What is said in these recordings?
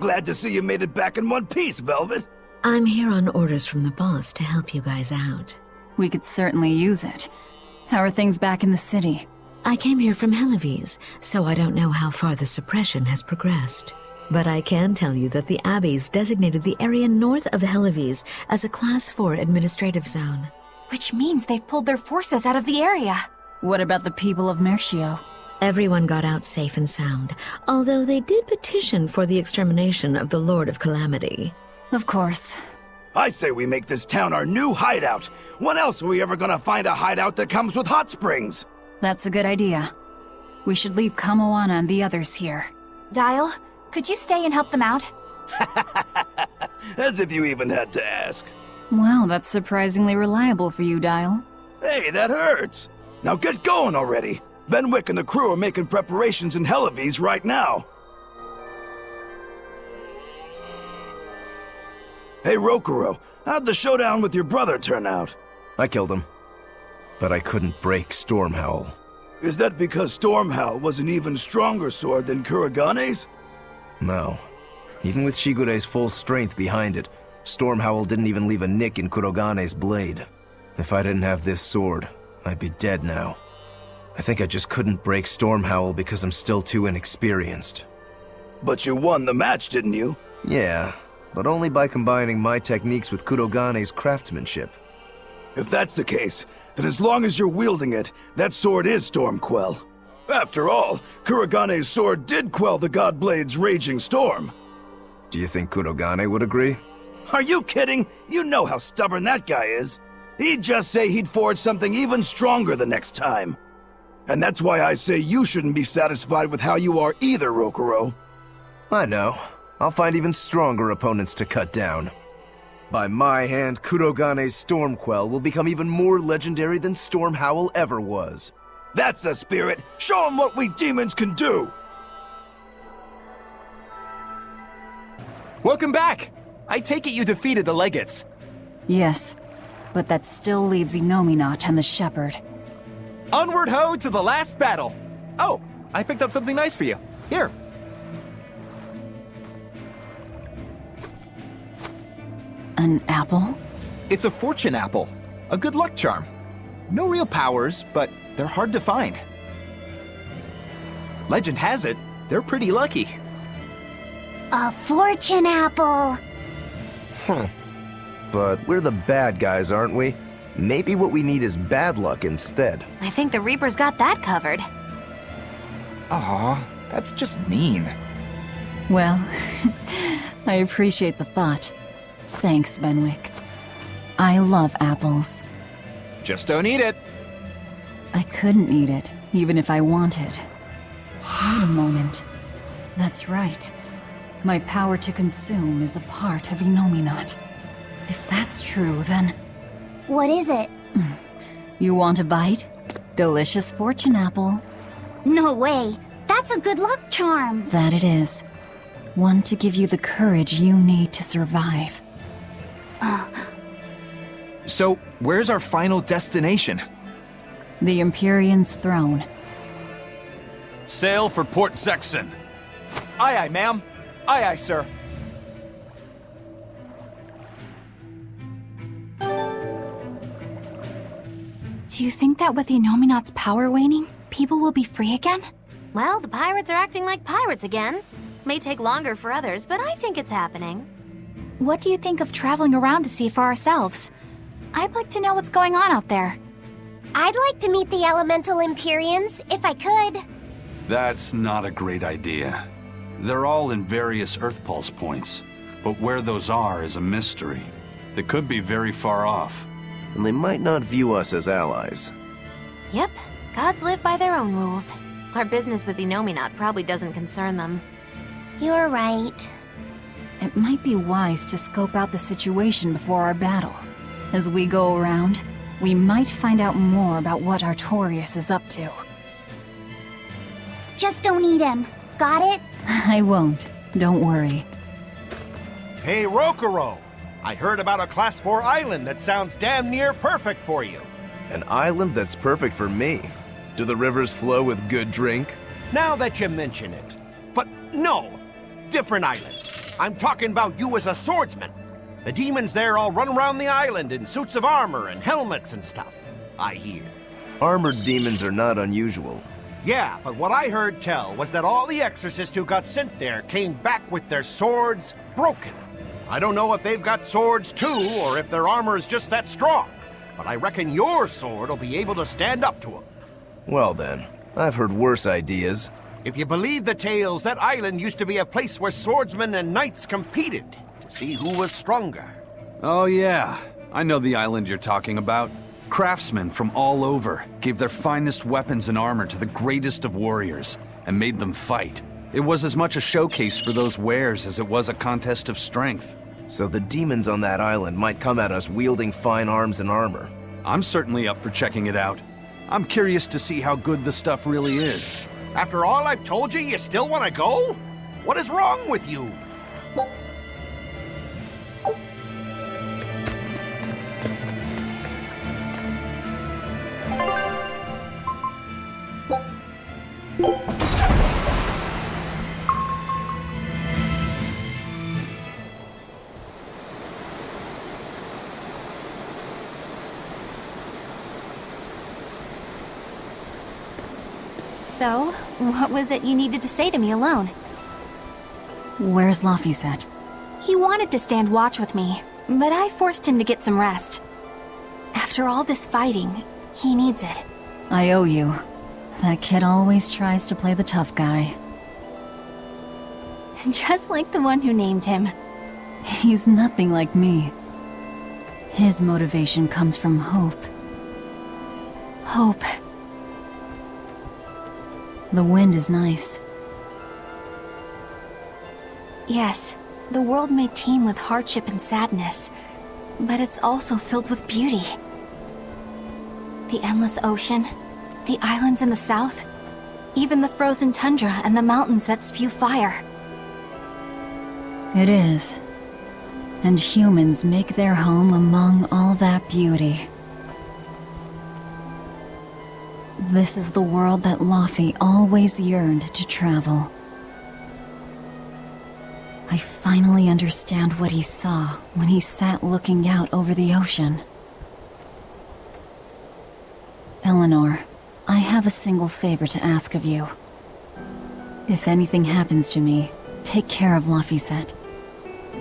Glad to see you made it back in one piece, Velvet. I'm here on orders from the boss to help you guys out. We could certainly use it. How are things back in the city? I came here from Helives, so I don't know how far the suppression has progressed. But I can tell you that the Abbeys designated the area north of Helives as a Class 4 administrative zone. Which means they've pulled their forces out of the area. What about the people of Mercio? Everyone got out safe and sound, although they did petition for the extermination of the Lord of Calamity. Of course. I say we make this town our new hideout. When else are we ever gonna find a hideout that comes with hot springs? That's a good idea. We should leave Kamoana and the others here. Dial, could you stay and help them out? As if you even had to ask. Well, that's surprisingly reliable for you, Dial. Hey, that hurts. Now get going already. Benwick and the crew are making preparations in Helives right now. Hey, Rokuro, how'd the showdown with your brother turn out? I killed him. But I couldn't break Stormhowl. Is that because Stormhowl was an even stronger sword than Kuragane's? No. Even with Shigure's full strength behind it, Stormhowl didn't even leave a nick in Kuragane's blade. If I didn't have this sword, I'd be dead now. I think I just couldn't break Stormhowl because I'm still too inexperienced. But you won the match, didn't you? Yeah, but only by combining my techniques with Kurogane's craftsmanship. If that's the case, then as long as you're wielding it, that sword is Stormquell. After all, Kuragane's sword did quell the Godblade's raging storm. Do you think Kurogane would agree? Are you kidding? You know how stubborn that guy is. He'd just say he'd forge something even stronger the next time. And that's why I say you shouldn't be satisfied with how you are either, Rokuro. I know. I'll find even stronger opponents to cut down. By my hand, Kurogane's Stormquell will become even more legendary than Stormhowl ever was. That's the spirit! Show him what we demons can do! Welcome back! I take it you defeated the Legates. Yes, but that still leaves Inominat and the Shepherd. Onward ho to the last battle! Oh, I picked up something nice for you. Here. An apple? It's a fortune apple. A good luck charm. No real powers, but they're hard to find. Legend has it, they're pretty lucky. A fortune apple! But we're the bad guys, aren't we? Maybe what we need is bad luck instead. I think the Reaper's got that covered. Aw, that's just mean. Well, I appreciate the thought. Thanks, Benwick. I love apples. Just don't eat it. I couldn't eat it, even if I wanted. Wait a moment. That's right. My power to consume is a part of Inominat. If that's true, then... What is it? You want a bite? Delicious fortune apple. No way. That's a good luck charm. That it is. One to give you the courage you need to survive. So, where's our final destination? The Empyrean's throne. Sail for Port Zexon. Aye aye, ma'am. Aye aye, sir. Do you think that with Inominat's power waning, people will be free again? Well, the pirates are acting like pirates again. May take longer for others, but I think it's happening. What do you think of traveling around to see for ourselves? I'd like to know what's going on out there. I'd like to meet the elemental Empyreans, if I could. That's not a great idea. They're all in various Earth Pulse points, but where those are is a mystery. They could be very far off. And they might not view us as allies. Yep, gods live by their own rules. Our business with Inominat probably doesn't concern them. You're right. It might be wise to scope out the situation before our battle. As we go around, we might find out more about what Artorius is up to. Just don't eat him. Got it? I won't. Don't worry. Hey, Rokuro! I heard about a Class 4 island that sounds damn near perfect for you. An island that's perfect for me. Do the rivers flow with good drink? Now that you mention it. But no! Different island. I'm talking about you as a swordsman. The demons there all run around the island in suits of armor and helmets and stuff, I hear. Armored demons are not unusual. Yeah, but what I heard tell was that all the exorcists who got sent there came back with their swords broken. I don't know if they've got swords too, or if their armor is just that strong, but I reckon your sword will be able to stand up to them. Well then, I've heard worse ideas. If you believe the tales, that island used to be a place where swordsmen and knights competed to see who was stronger. Oh yeah, I know the island you're talking about. Craftsmen from all over gave their finest weapons and armor to the greatest of warriors and made them fight. It was as much a showcase for those wares as it was a contest of strength. So the demons on that island might come at us wielding fine arms and armor. I'm certainly up for checking it out. I'm curious to see how good the stuff really is. After all I've told you, you still want to go? What is wrong with you? So, what was it you needed to say to me alone? Where's Laphicet? He wanted to stand watch with me, but I forced him to get some rest. After all this fighting, he needs it. I owe you. That kid always tries to play the tough guy. Just like the one who named him. He's nothing like me. His motivation comes from hope. Hope. The wind is nice. Yes, the world may teem with hardship and sadness, but it's also filled with beauty. The endless ocean, the islands in the south, even the frozen tundra and the mountains that spew fire. It is. And humans make their home among all that beauty. This is the world that Laphie always yearned to travel. I finally understand what he saw when he sat looking out over the ocean. Eleanor, I have a single favor to ask of you. If anything happens to me, take care of Laphicet.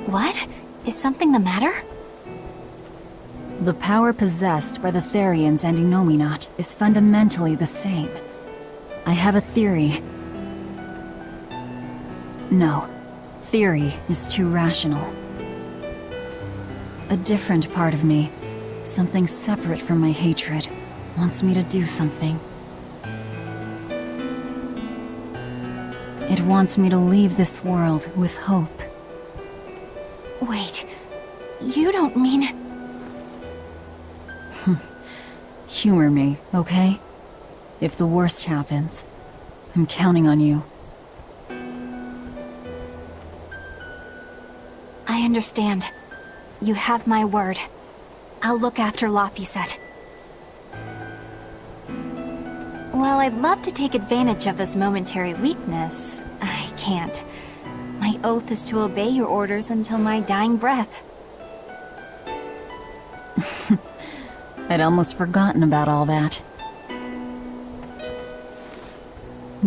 What? Is something the matter? The power possessed by the Therians and Innominat is fundamentally the same. I have a theory. No, theory is too rational. A different part of me, something separate from my hatred, wants me to do something. It wants me to leave this world with hope. Wait, you don't mean... Humor me, okay? If the worst happens, I'm counting on you. I understand. You have my word. I'll look after Laphicet. While I'd love to take advantage of this momentary weakness, I can't. My oath is to obey your orders until my dying breath. I'd almost forgotten about all that.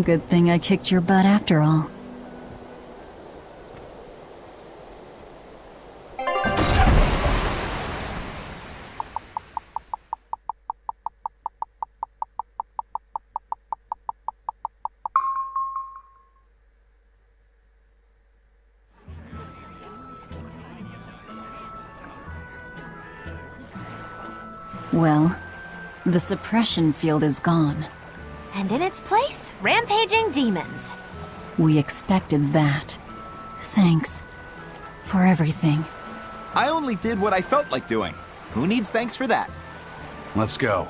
Good thing I kicked your butt after all. Well, the suppression field is gone. And in its place, rampaging demons. We expected that. Thanks for everything. I only did what I felt like doing. Who needs thanks for that? Let's go.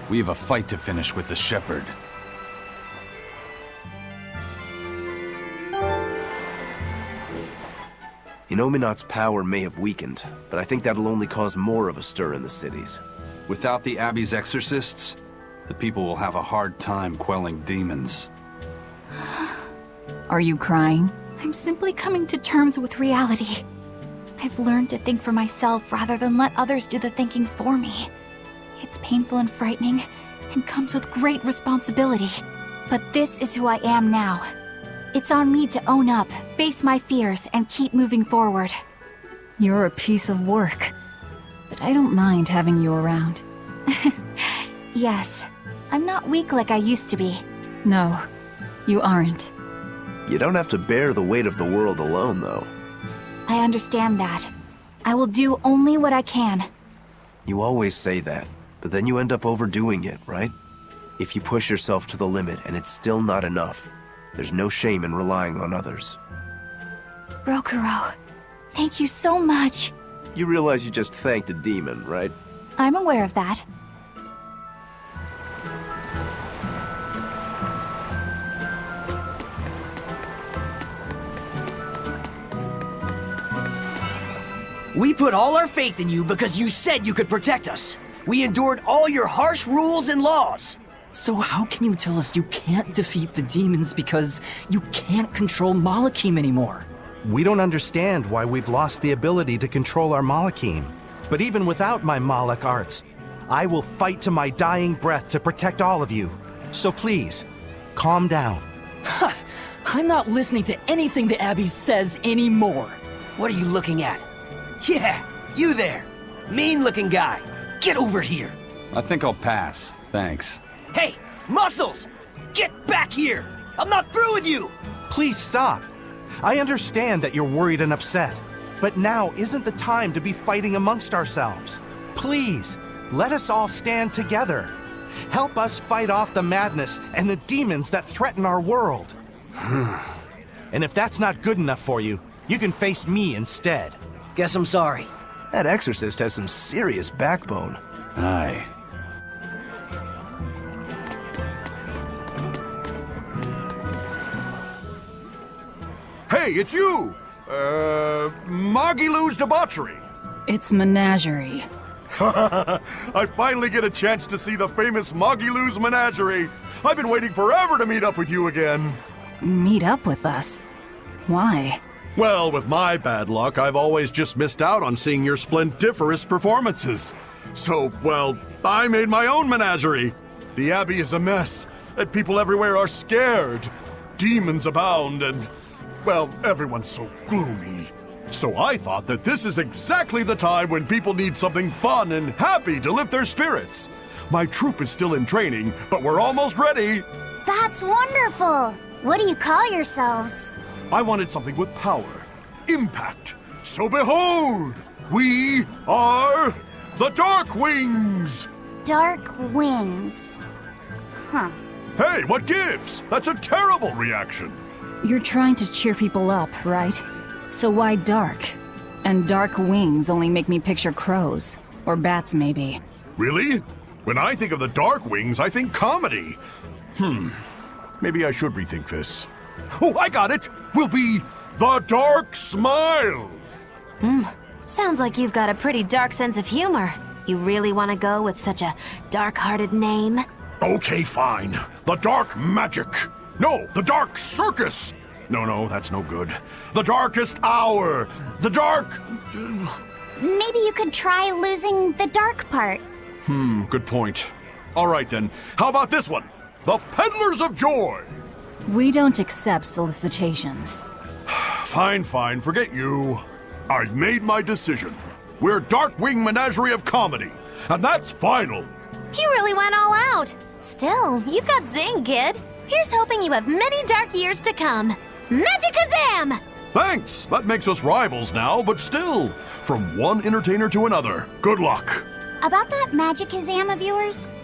We have a fight to finish with the Shepherd. Innominat's power may have weakened, but I think that'll only cause more of a stir in the cities. Without the Abbey's exorcists, the people will have a hard time quelling demons. Are you crying? I'm simply coming to terms with reality. I've learned to think for myself rather than let others do the thinking for me. It's painful and frightening, and comes with great responsibility. But this is who I am now. It's on me to own up, face my fears, and keep moving forward. You're a piece of work, but I don't mind having you around. Yes, I'm not weak like I used to be. No, you aren't. You don't have to bear the weight of the world alone, though. I understand that. I will do only what I can. You always say that, but then you end up overdoing it, right? If you push yourself to the limit and it's still not enough, there's no shame in relying on others. Rokuro, thank you so much. You realize you just thanked a demon, right? I'm aware of that. We put all our faith in you because you said you could protect us. We endured all your harsh rules and laws. So how can you tell us you can't defeat the demons because you can't control Malachim anymore? We don't understand why we've lost the ability to control our Malachim. But even without my Malach arts, I will fight to my dying breath to protect all of you. So please, calm down. I'm not listening to anything the Abbey says anymore. What are you looking at? Yeah, you there. Mean-looking guy. Get over here. I think I'll pass. Thanks. Hey, Muscles! Get back here! I'm not through with you! Please stop. I understand that you're worried and upset, but now isn't the time to be fighting amongst ourselves. Please, let us all stand together. Help us fight off the madness and the demons that threaten our world. And if that's not good enough for you, you can face me instead. Guess I'm sorry. That exorcist has some serious backbone. Aye. Hey, it's you! Magilou's debauchery. It's menagerie. I finally get a chance to see the famous Magilou's menagerie. I've been waiting forever to meet up with you again. Meet up with us? Why? Well, with my bad luck, I've always just missed out on seeing your splendiferous performances. So, well, I made my own menagerie. The Abbey is a mess, and people everywhere are scared. Demons abound, and, well, everyone's so gloomy. So I thought that this is exactly the time when people need something fun and happy to lift their spirits. My troupe is still in training, but we're almost ready. That's wonderful! What do you call yourselves? I wanted something with power, impact. So behold, we are the Dark Wings! Dark Wings. Huh. Hey, what gives? That's a terrible reaction. You're trying to cheer people up, right? So why dark? And dark wings only make me picture crows. Or bats, maybe. Really? When I think of the Dark Wings, I think comedy. Maybe I should rethink this. Oh, I got it! We'll be the Dark Smiles! Sounds like you've got a pretty dark sense of humor. You really want to go with such a dark-hearted name? Okay, fine. The Dark Magic. No, the Dark Circus. No, that's no good. The Darkest Hour. The Dark... Maybe you could try losing the dark part. Good point. All right then, how about this one? The Peddlers of Joy. We don't accept solicitations. Fine, forget you. I've made my decision. We're Darkwing Menagerie of Comedy, and that's final. You really went all out. Still, you've got zing, kid. Here's hoping you have many dark years to come. Magikazam! Thanks! That makes us rivals now, but still, from one entertainer to another. Good luck. About that Magikazam of yours?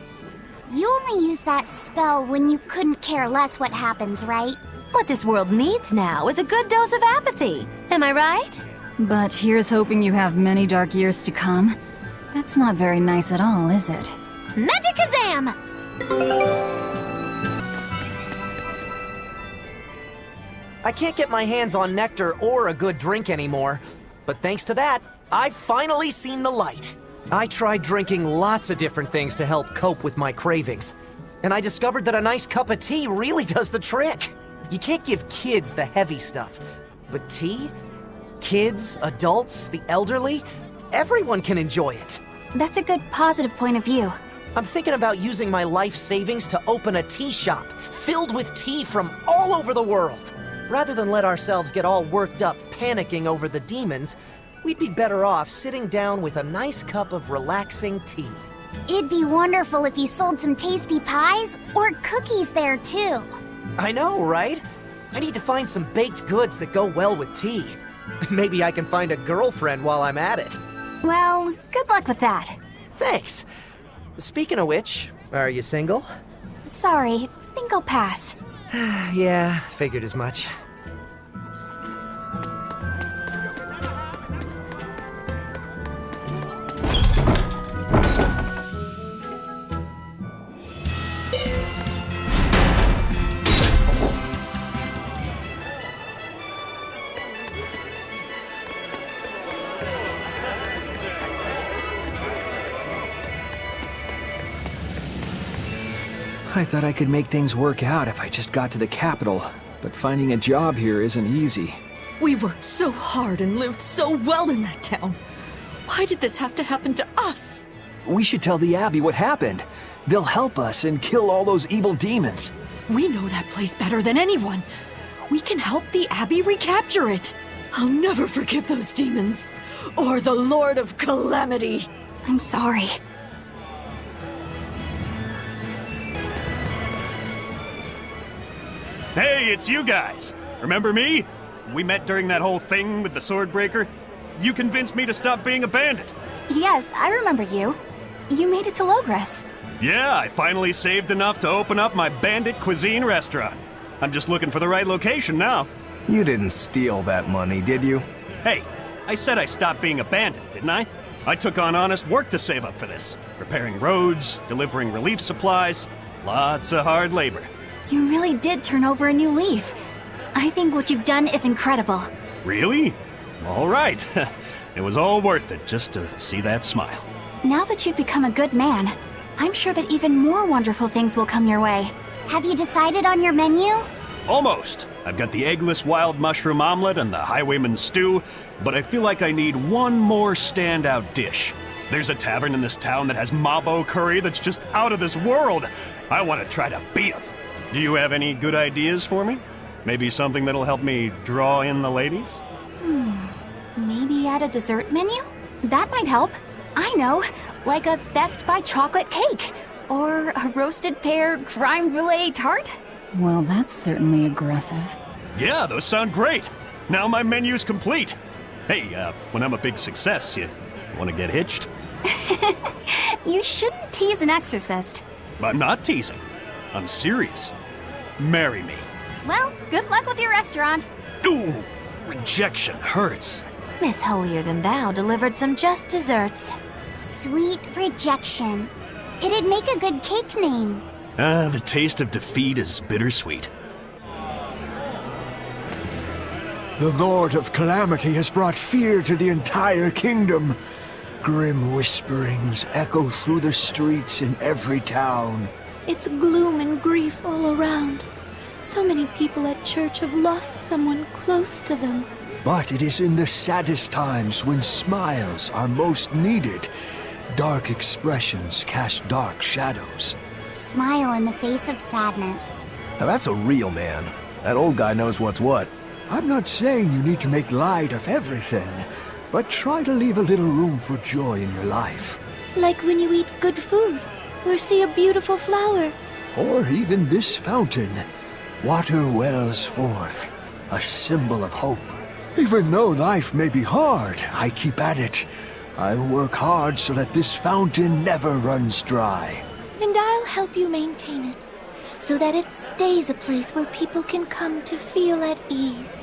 You only use that spell when you couldn't care less what happens, right? What this world needs now is a good dose of apathy. Am I right? But here's hoping you have many dark years to come. That's not very nice at all, is it? Magikazam! I can't get my hands on nectar or a good drink anymore. But thanks to that, I've finally seen the light. I tried drinking lots of different things to help cope with my cravings. And I discovered that a nice cup of tea really does the trick. You can't give kids the heavy stuff. But tea? Kids, adults, the elderly, everyone can enjoy it. That's a good positive point of view. I'm thinking about using my life savings to open a tea shop, filled with tea from all over the world. Rather than let ourselves get all worked up panicking over the demons, we'd be better off sitting down with a nice cup of relaxing tea. It'd be wonderful if you sold some tasty pies or cookies there too. I know, right? I need to find some baked goods that go well with tea. Maybe I can find a girlfriend while I'm at it. Well, good luck with that. Thanks. Speaking of which, are you single? Sorry, think I'll pass. Yeah, figured as much. I thought I could make things work out if I just got to the capital, but finding a job here isn't easy. We worked so hard and lived so well in that town. Why did this have to happen to us? We should tell the Abbey what happened. They'll help us and kill all those evil demons. We know that place better than anyone. We can help the Abbey recapture it. I'll never forgive those demons. Or the Lord of Calamity. I'm sorry. Hey, it's you guys. Remember me? We met during that whole thing with the Swordbreaker. You convinced me to stop being a bandit. Yes, I remember you. You made it to Logres. Yeah, I finally saved enough to open up my bandit cuisine restaurant. I'm just looking for the right location now. You didn't steal that money, did you? Hey, I said I stopped being a bandit, didn't I? I took on honest work to save up for this. Repairing roads, delivering relief supplies, lots of hard labor. You really did turn over a new leaf. I think what you've done is incredible. Really? All right. It was all worth it just to see that smile. Now that you've become a good man, I'm sure that even more wonderful things will come your way. Have you decided on your menu? Almost. I've got the eggless wild mushroom omelet and the highwayman's stew, but I feel like I need one more standout dish. There's a tavern in this town that has mabo curry that's just out of this world. I want to try to beat 'em. Do you have any good ideas for me? Maybe something that'll help me draw in the ladies? Maybe add a dessert menu? That might help. I know, like a theft by chocolate cake. Or a roasted pear crème brûlée tart? Well, that's certainly aggressive. Yeah, those sound great. Now my menu's complete. Hey, when I'm a big success, you want to get hitched? You shouldn't tease an exorcist. I'm not teasing. I'm serious. Marry me. Well, good luck with your restaurant. Ooh, rejection hurts. Miss Holier Than Thou delivered some just desserts. Sweet rejection. It'd make a good cake name. The taste of defeat is bittersweet. The Lord of Calamity has brought fear to the entire kingdom. Grim whisperings echo through the streets in every town. It's gloom and grief all around. So many people at church have lost someone close to them. But it is in the saddest times when smiles are most needed. Dark expressions cast dark shadows. Smile in the face of sadness. Now that's a real man. That old guy knows what's what. I'm not saying you need to make light of everything, but try to leave a little room for joy in your life. Like when you eat good food, or see a beautiful flower. Or even this fountain. Water wells forth, a symbol of hope. Even though life may be hard, I keep at it. I work hard so that this fountain never runs dry. And I'll help you maintain it, so that it stays a place where people can come to feel at ease.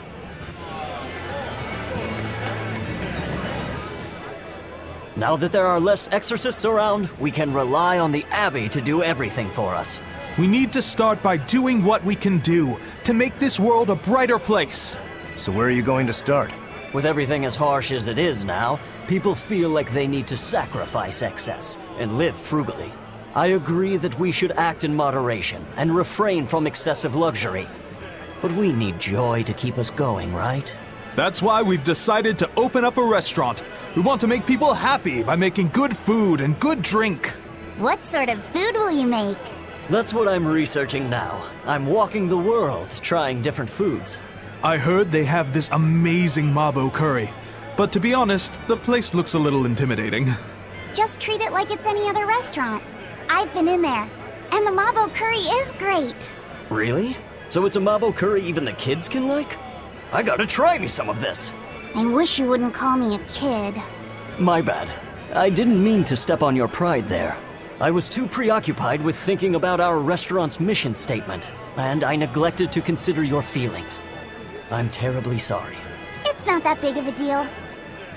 Now that there are less exorcists around, we can rely on the Abbey to do everything for us. We need to start by doing what we can do to make this world a brighter place. So where are you going to start? With everything as harsh as it is now, people feel like they need to sacrifice excess and live frugally. I agree that we should act in moderation and refrain from excessive luxury. But we need joy to keep us going, right? That's why we've decided to open up a restaurant. We want to make people happy by making good food and good drink. What sort of food will you make? That's what I'm researching now. I'm walking the world, trying different foods. I heard they have this amazing Mabo curry. But to be honest, the place looks a little intimidating. Just treat it like it's any other restaurant. I've been in there, and the Mabo curry is great. Really? So it's a Mabo curry even the kids can like? I gotta try me some of this. I wish you wouldn't call me a kid. My bad. I didn't mean to step on your pride there. I was too preoccupied with thinking about our restaurant's mission statement, and I neglected to consider your feelings. I'm terribly sorry. It's not that big of a deal.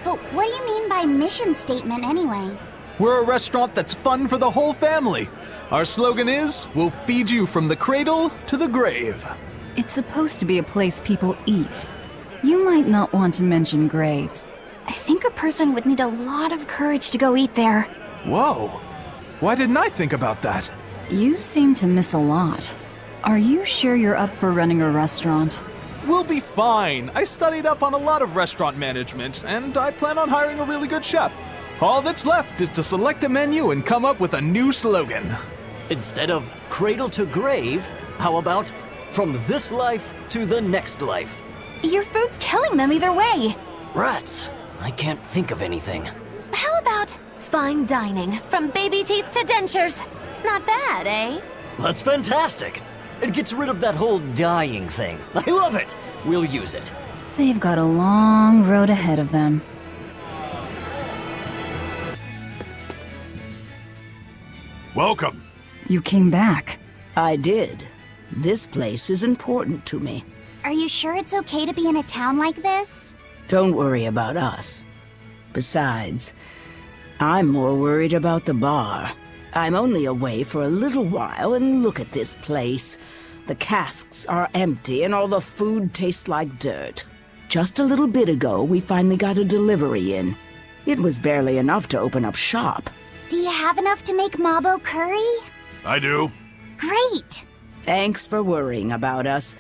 But what do you mean by mission statement anyway? We're a restaurant that's fun for the whole family. Our slogan is, we'll feed you from the cradle to the grave. It's supposed to be a place people eat. You might not want to mention graves. I think a person would need a lot of courage to go eat there. Whoa. Why didn't I think about that? You seem to miss a lot. Are you sure you're up for running a restaurant? We'll be fine. I studied up on a lot of restaurant management, and I plan on hiring a really good chef. All that's left is to select a menu and come up with a new slogan. Instead of cradle to grave, how about from this life to the next life? Your food's killing them either way. Rats. I can't think of anything. How about fine dining, from baby teeth to dentures? Not bad, eh? That's fantastic. It gets rid of that whole dying thing. I love it. We'll use it. They've got a long road ahead of them. Welcome. You came back. I did. This place is important to me. Are you sure it's okay to be in a town like this? Don't worry about us. Besides, I'm more worried about the bar. I'm only away for a little while, and look at this place. The casks are empty and all the food tastes like dirt. Just a little bit ago, we finally got a delivery in. It was barely enough to open up shop. Do you have enough to make Mabo curry? I do. Great! Thanks for worrying about us.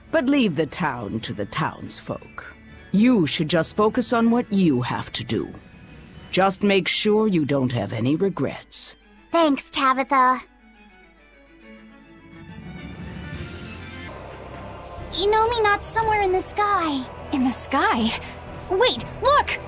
But leave the town to the townsfolk. You should just focus on what you have to do. Just make sure you don't have any regrets. Thanks, Tabitha. Inominat's somewhere in the sky. In the sky? Wait, look!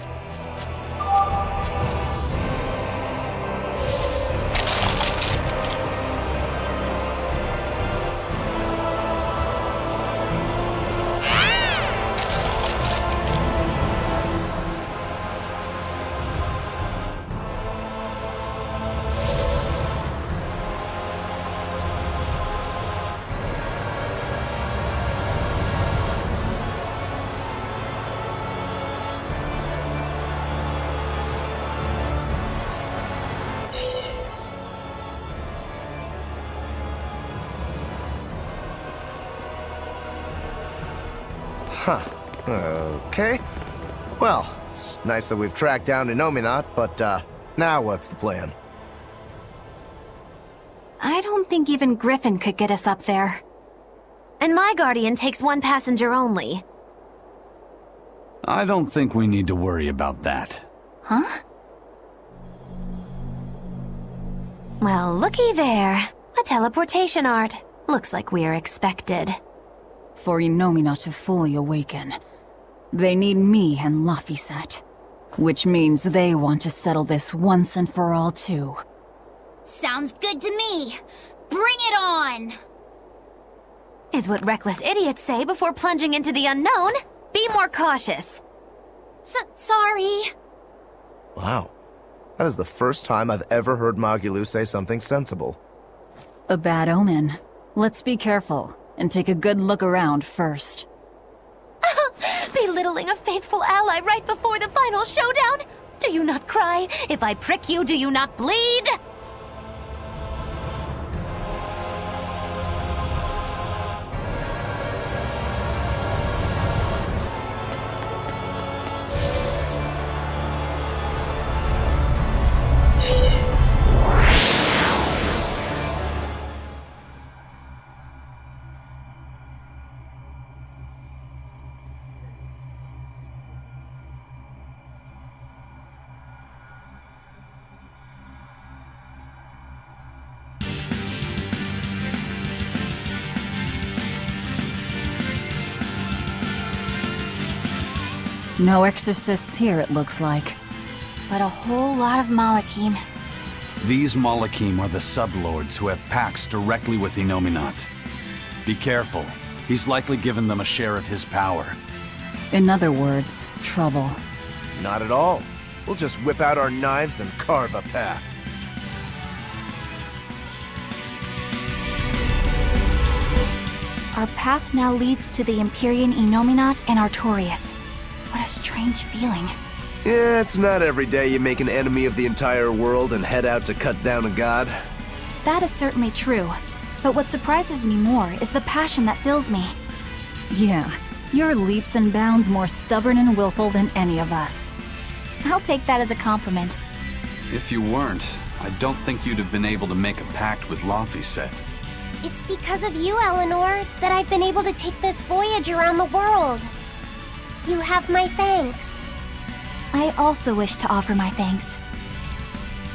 Huh. Okay. Well, it's nice that we've tracked down Inominat, but, now what's the plan? I don't think even Griffin could get us up there. And my guardian takes one passenger only. I don't think we need to worry about that. Huh? Well, looky there. A teleportation art. Looks like we're expected. For Inominat to fully awaken, they need me and Laphicet. Which means they want to settle this once and for all, too. Sounds good to me. Bring it on! Is what reckless idiots say before plunging into the unknown. Be more cautious. Sorry. Wow. That is the first time I've ever heard Magulu say something sensible. A bad omen. Let's be careful, and take a good look around first. Belittling a faithful ally right before the final showdown? Do you not cry? If I prick you, do you not bleed? No exorcists here, it looks like. But a whole lot of Malachim. These Malachim are the sublords who have pacts directly with Innominat. Be careful. He's likely given them a share of his power. In other words, trouble. Not at all. We'll just whip out our knives and carve a path. Our path now leads to the Empyrean Innominat and Artorius. What a strange feeling. Yeah, it's not every day you make an enemy of the entire world and head out to cut down a god. That is certainly true. But what surprises me more is the passion that fills me. Yeah, you're leaps and bounds more stubborn and willful than any of us. I'll take that as a compliment. If you weren't, I don't think you'd have been able to make a pact with Laphicet. It's because of you, Eleanor, that I've been able to take this voyage around the world. You have my thanks. I also wish to offer my thanks.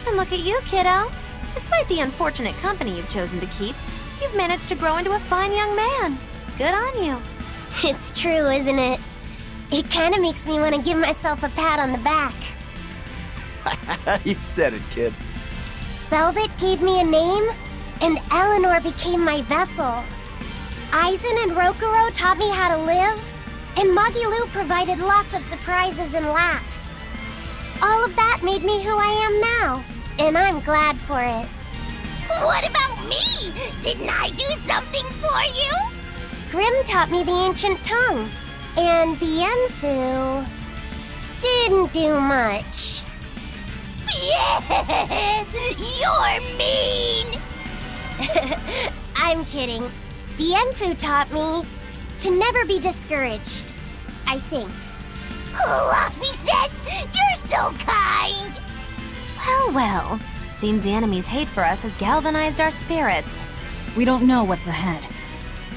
And look at you, kiddo. Despite the unfortunate company you've chosen to keep, you've managed to grow into a fine young man. Good on you. It's true, isn't it? It kinda makes me want to give myself a pat on the back. You said it, kid. Velvet gave me a name, and Eleanor became my vessel. Aizen and Rokuro taught me how to live, and Magilu provided lots of surprises and laughs. All of that made me who I am now, and I'm glad for it. What about me? Didn't I do something for you? Grimm taught me the ancient tongue, and Bienfu didn't do much. You're mean! I'm kidding. Bienfu taught me to never be discouraged, I think. Laphicet, you're so kind! Well, well. Seems the enemy's hate for us has galvanized our spirits. We don't know what's ahead.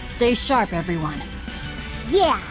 Stay sharp, everyone. Yeah.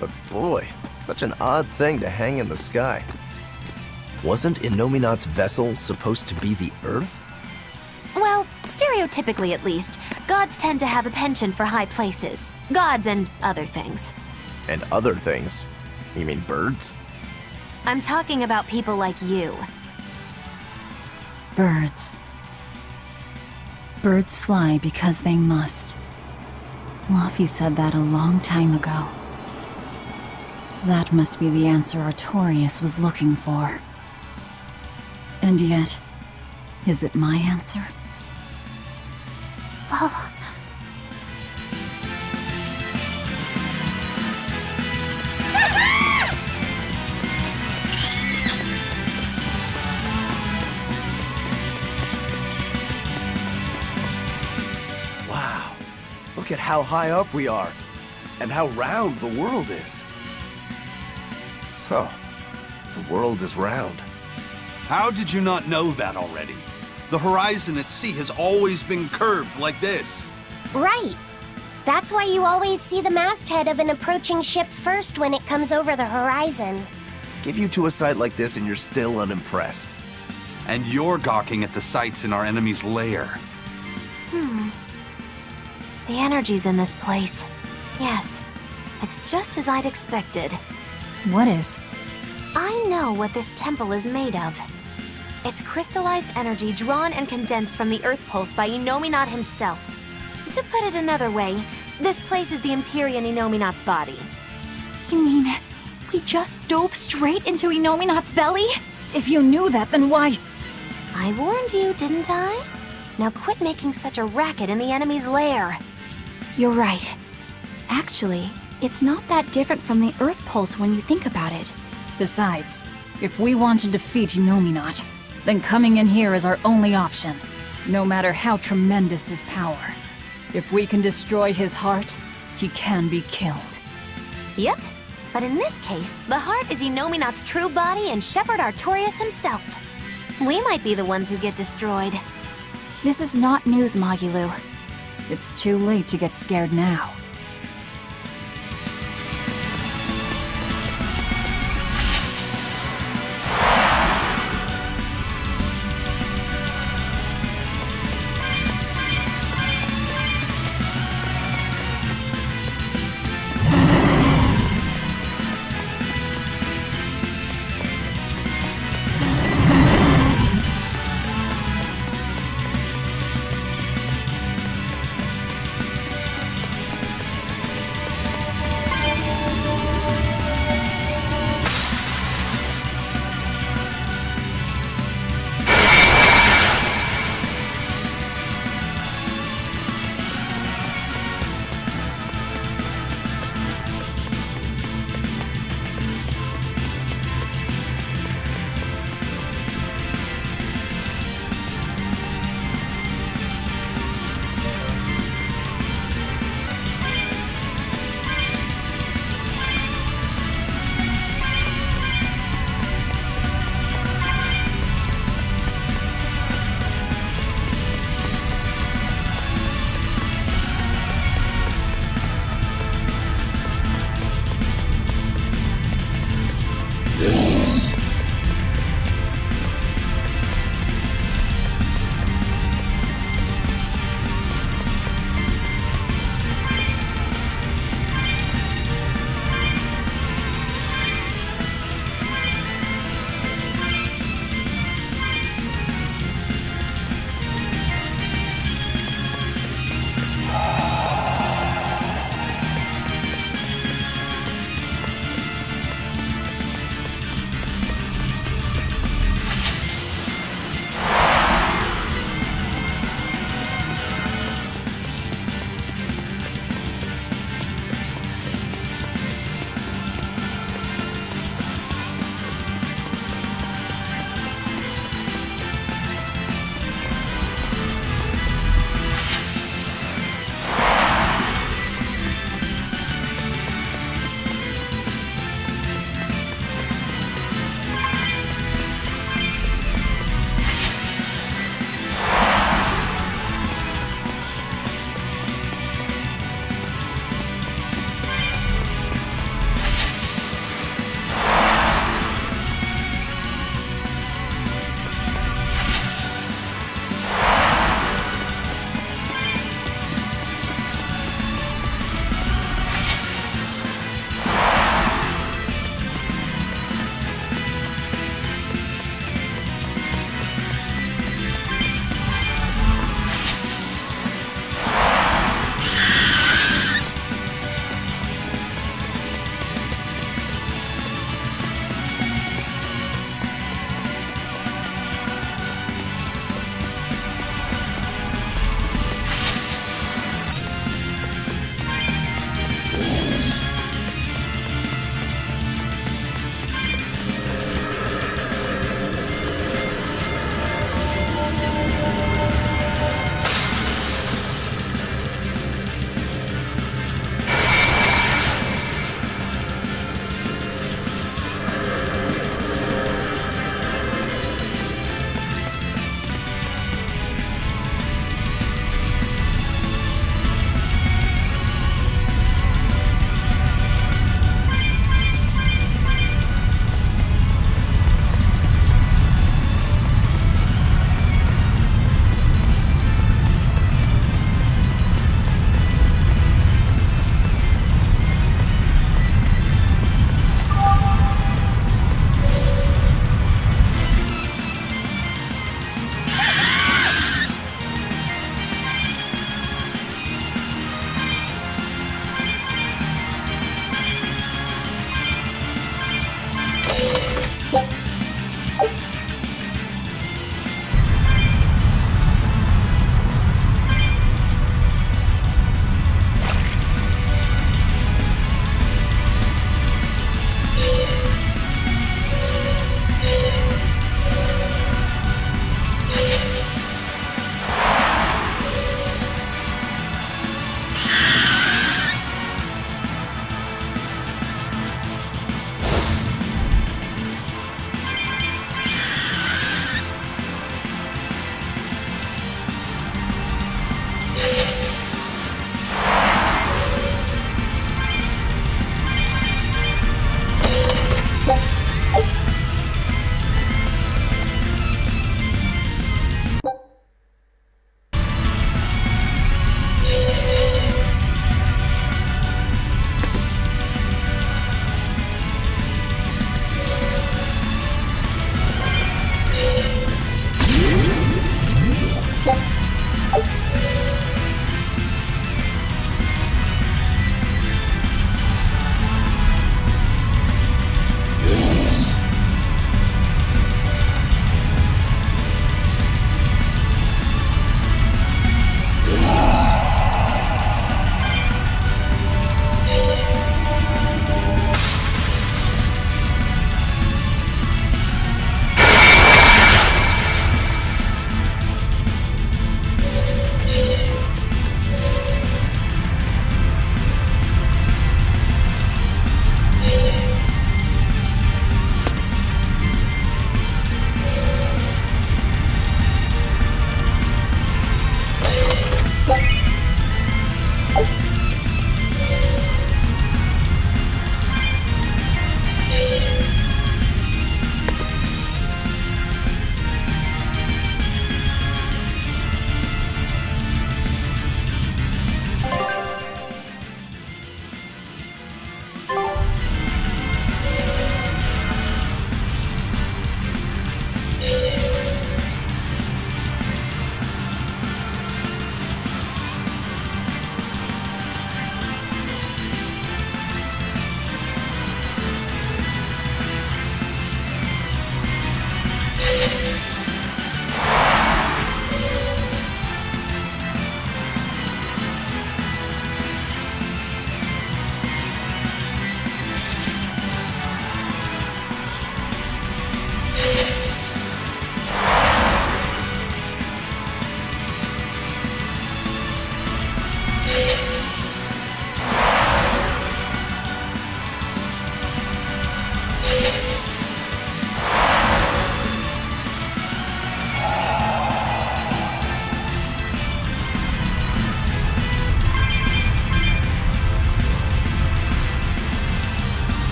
But boy, such an odd thing to hang in the sky. Wasn't Innominat's vessel supposed to be the Earth? Well, stereotypically at least, gods tend to have a penchant for high places. Gods and other things. And other things? You mean birds? I'm talking about people like you. Birds. Birds fly because they must. Laufey said that a long time ago. That must be the answer Artorius was looking for. And yet, is it my answer? Oh. Wow. Look at how high up we are, and how round the world is. So, the world is round. How did you not know that already? The horizon at sea has always been curved like this. Right. That's why you always see the masthead of an approaching ship first when it comes over the horizon. Give you to a sight like this and you're still unimpressed. And you're gawking at the sights in our enemy's lair. The energy's in this place. Yes, it's just as I'd expected. What is? I know what this temple is made of. It's crystallized energy drawn and condensed from the Earth Pulse by Innominat himself. To put it another way, this place is the Empyrean Innominat's body. You mean, we just dove straight into Innominat's belly? If you knew that, then why? I warned you, didn't I? Now quit making such a racket in the enemy's lair. You're right. Actually, it's not that different from the Earth Pulse when you think about it. Besides, if we want to defeat Innominat, then coming in here is our only option, no matter how tremendous his power. If we can destroy his heart, he can be killed. Yep, but in this case, the heart is Innominat's true body and Shepherd Artorius himself. We might be the ones who get destroyed. This is not news, Magilu. It's too late to get scared now.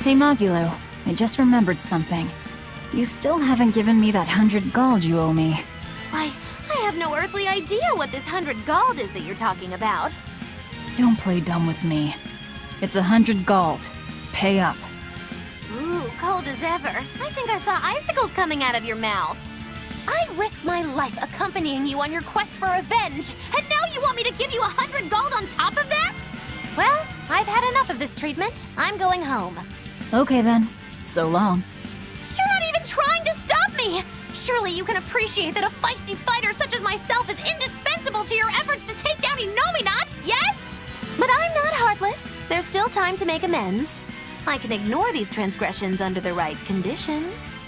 Hey Magilo, I just remembered something. You still haven't given me that 100 gold you owe me. Why, I have no earthly idea what this 100 gold is that you're talking about. Don't play dumb with me. It's 100 gold. Pay up. Ooh, cold as ever. I think I saw icicles coming out of your mouth. I risked my life accompanying you on your quest for revenge, and now you want me to give you 100 gold on top of that? Well, I've had enough of this treatment. I'm going home. Okay then. So long. You're not even trying to stop me! Surely you can appreciate that a feisty fighter such as myself is indispensable to your efforts to take down Inominat, yes? But I'm not heartless. There's still time to make amends. I can ignore these transgressions under the right conditions.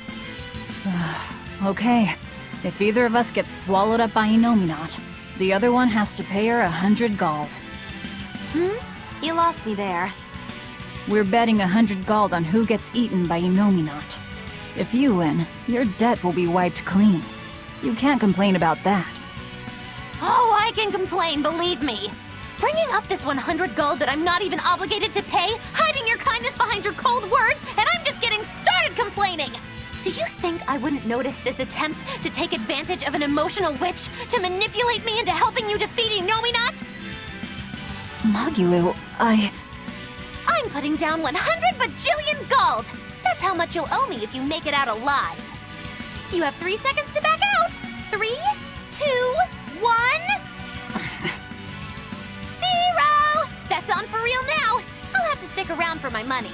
Okay. If either of us gets swallowed up by Inominat, the other one has to pay her 100 gold. You lost me there. We're betting 100 gold on who gets eaten by Inominat. If you win, your debt will be wiped clean. You can't complain about that. Oh, I can complain, believe me. Bringing up this 100 gold that I'm not even obligated to pay, hiding your kindness behind your cold words, and I'm just getting started complaining! Do you think I wouldn't notice this attempt to take advantage of an emotional witch to manipulate me into helping you defeat Inominat? Magilu, I'm putting down 100 bajillion gold! That's how much you'll owe me if you make it out alive. You have 3 seconds to back out. 3, 2, 1... 0! That's on for real now. I'll have to stick around for my money.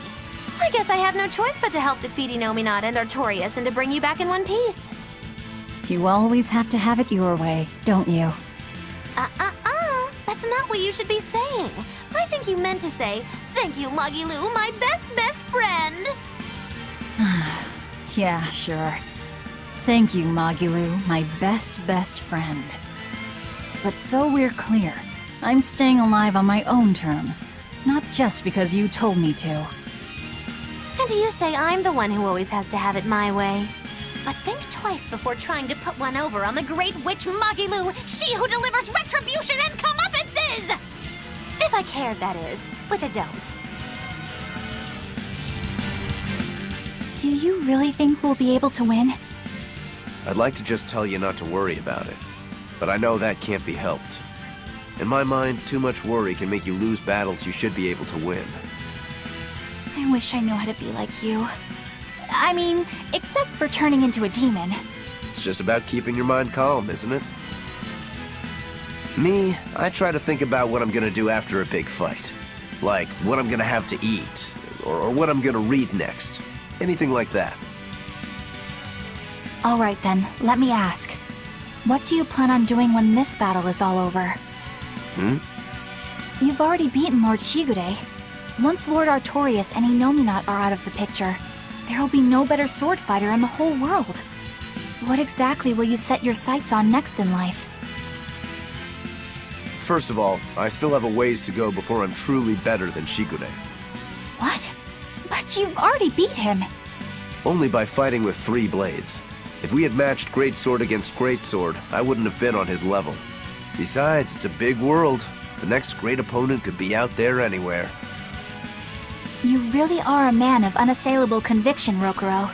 I guess I have no choice but to help defeat Inominat and Artorius and to bring you back in one piece. you always have to have it your way, don't you? That's not what you should be saying. I think you meant to say, "Thank you, Magilu, my best friend." Yeah, sure. Thank you, Magilu, my best friend. But so we're clear, I'm staying alive on my own terms, not just because you told me to. And you say I'm the one who always has to have it my way. But think twice before trying to put one over on the great witch Magilu, she who delivers retribution and comeuppances! If I cared, that is, which I don't. Do you really think we'll be able to win? I'd like to just tell you not to worry about it, but I know that can't be helped. In my mind, too much worry can make you lose battles you should be able to win. I wish I knew how to be like you. I mean, except for turning into a demon. It's just about keeping your mind calm, isn't it? Me, I try to think about what I'm gonna do after a big fight. Like, what I'm gonna have to eat, or what I'm gonna read next. Anything like that. All right then, let me ask. What do you plan on doing when this battle is all over? You've already beaten Lord Shigure. Once Lord Artorius and Inominat are out of the picture, there will be no better sword fighter in the whole world. What exactly will you set your sights on next in life? First of all, I still have a ways to go before I'm truly better than Shigure. What? But you've already beat him. Only by fighting with 3 blades. If we had matched Greatsword against Greatsword, I wouldn't have been on his level. Besides, it's a big world. The next great opponent could be out there anywhere. You really are a man of unassailable conviction, Rokuro.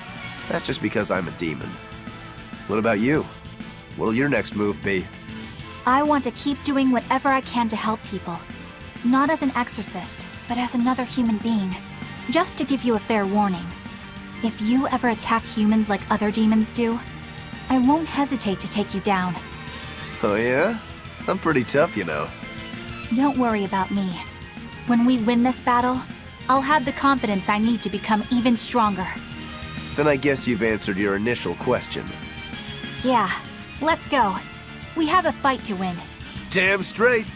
That's just because I'm a demon. What about you? What'll your next move be? I want to keep doing whatever I can to help people. Not as an exorcist, but as another human being. Just to give you a fair warning. If you ever attack humans like other demons do, I won't hesitate to take you down. Oh yeah? I'm pretty tough, you know. Don't worry about me. When we win this battle, I'll have the confidence I need to become even stronger. Then I guess you've answered your initial question. Yeah, let's go. We have a fight to win. Damn straight.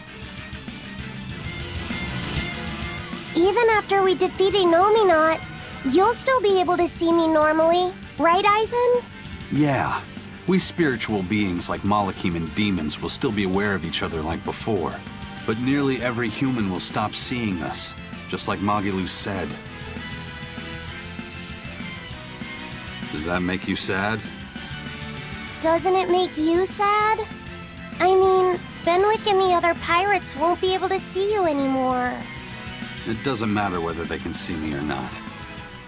Even after we defeat Inominat, you'll still be able to see me normally, right, Aizen? Yeah. We spiritual beings like Malakim and demons will still be aware of each other like before. But nearly every human will stop seeing us, just like Magilu said. Does that make you sad? Doesn't it make you sad? I mean, Benwick and the other pirates won't be able to see you anymore. It doesn't matter whether they can see me or not.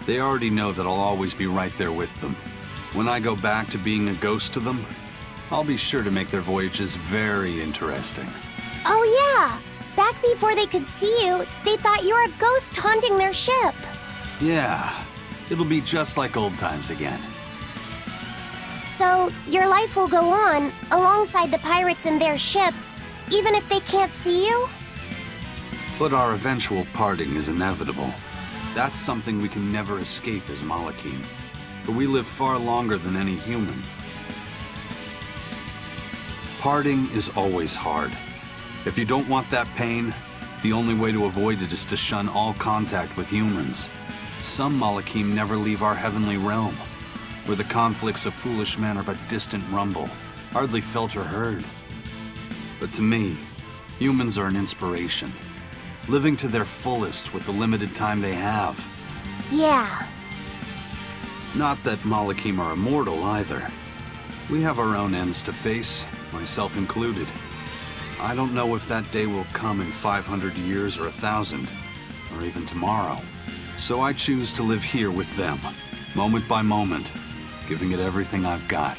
They already know that I'll always be right there with them. When I go back to being a ghost to them, I'll be sure to make their voyages very interesting. Oh yeah! Back before they could see you, they thought you were a ghost haunting their ship. Yeah, it'll be just like old times again. So, your life will go on, alongside the pirates and their ship, even if they can't see you? But our eventual parting is inevitable. That's something we can never escape as Malakim, for we live far longer than any human. Parting is always hard. If you don't want that pain, the only way to avoid it is to shun all contact with humans. Some Malakim never leave our heavenly realm, where the conflicts of foolish men are but distant rumble, hardly felt or heard. But to me, humans are an inspiration, living to their fullest with the limited time they have. Yeah. Not that Malakim are immortal either. We have our own ends to face, myself included. I don't know if that day will come in 500 years or 1,000, or even tomorrow. So I choose to live here with them, moment by moment, giving it everything I've got.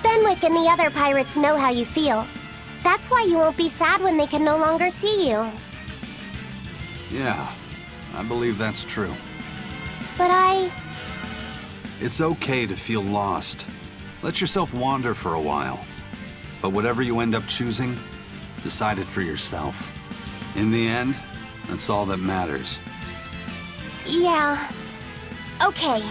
Benwick and the other pirates know how you feel. That's why you won't be sad when they can no longer see you. Yeah, I believe that's true. But It's okay to feel lost. Let yourself wander for a while. But whatever you end up choosing, decide it for yourself. In the end, that's all that matters. Yeah. Okay.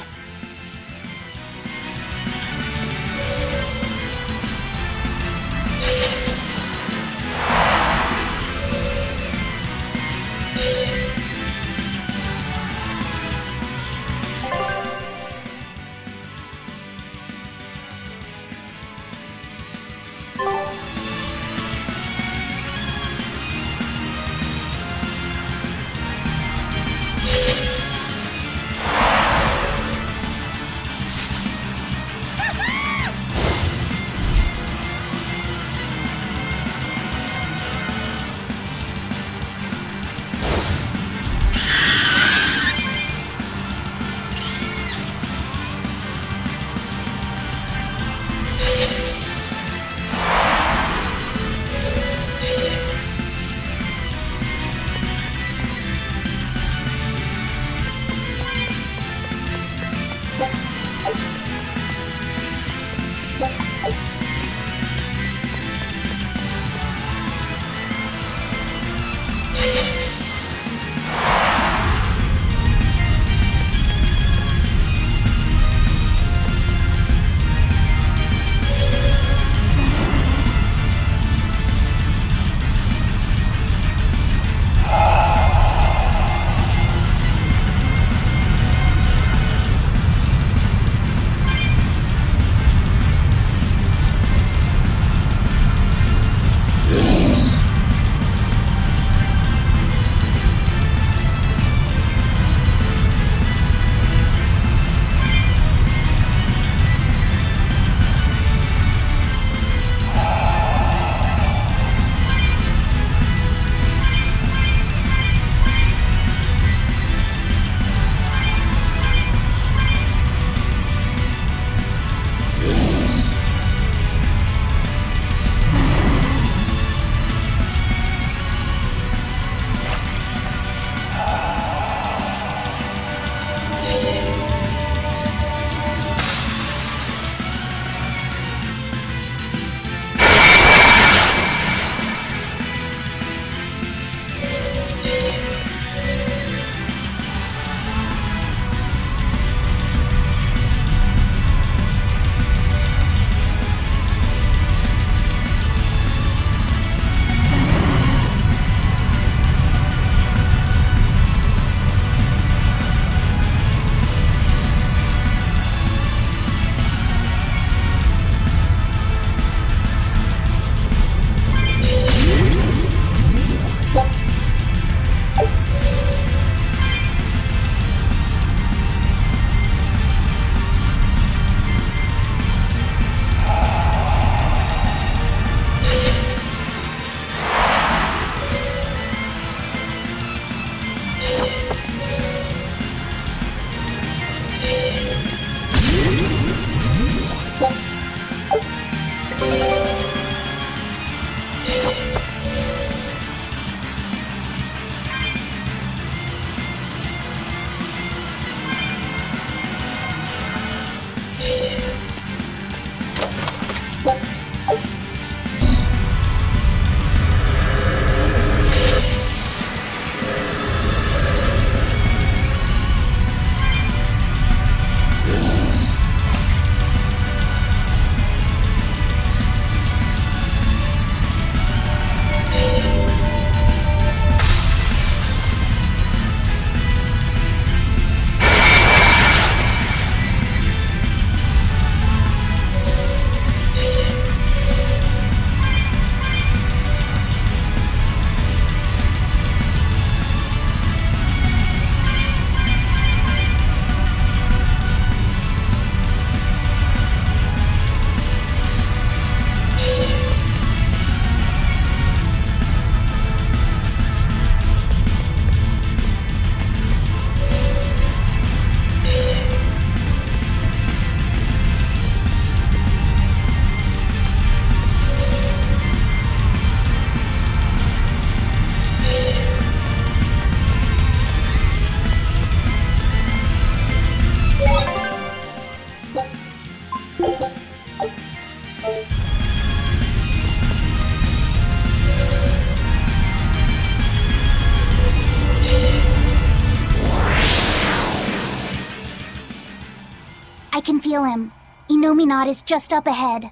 I can feel him. Inominat is just up ahead.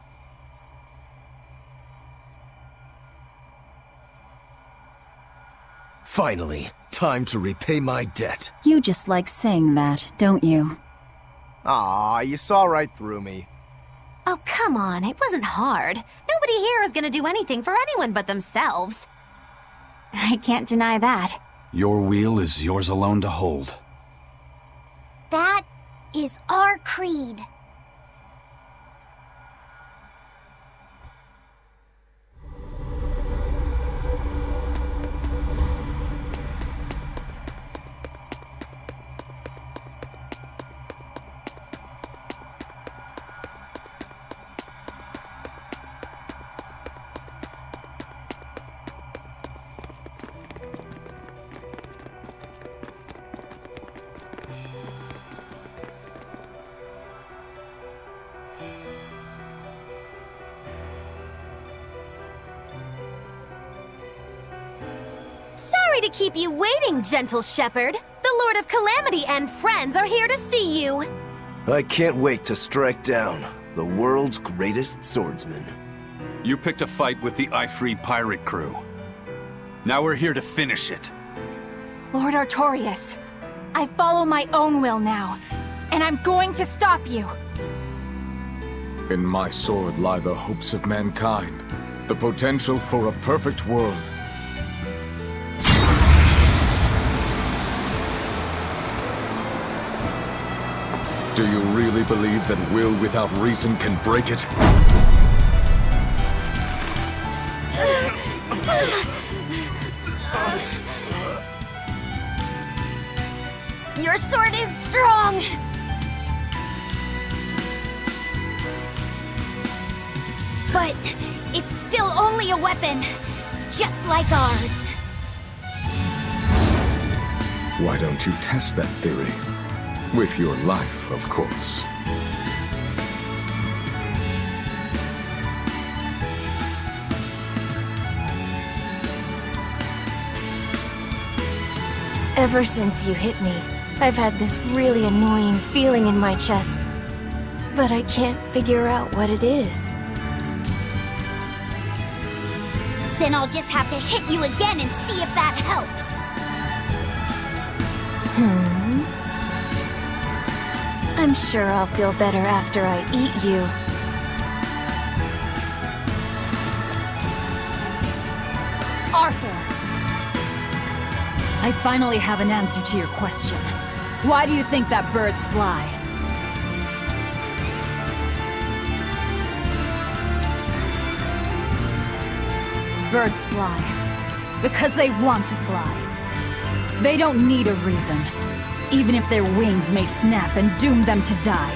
Finally, time to repay my debt. You just like saying that, don't you? Aw, you saw right through me. Oh, come on, it wasn't hard. Nobody here is gonna do anything for anyone but themselves. I can't deny that. Your wheel is yours alone to hold. That is our creed. Sorry to keep you waiting, gentle shepherd. The Lord of Calamity and friends are here to see you. I can't wait to strike down the world's greatest swordsman. You picked a fight with the Ifrit pirate crew. Now we're here to finish it. Lord Artorius, I follow my own will now, and I'm going to stop you. In my sword lie the hopes of mankind, the potential for a perfect world. Do you really believe that will without reason can break it? Your sword is strong! But it's still only a weapon, just like ours. Why don't you test that theory? With your life, of course. Ever since you hit me, I've had this really annoying feeling in my chest. But I can't figure out what it is. Then I'll just have to hit you again and see if that helps. I'm sure I'll feel better after I eat you. Arthur! I finally have an answer to your question. Why do you think that birds fly? Birds fly because they want to fly. They don't need a reason, even if their wings may snap and doom them to die.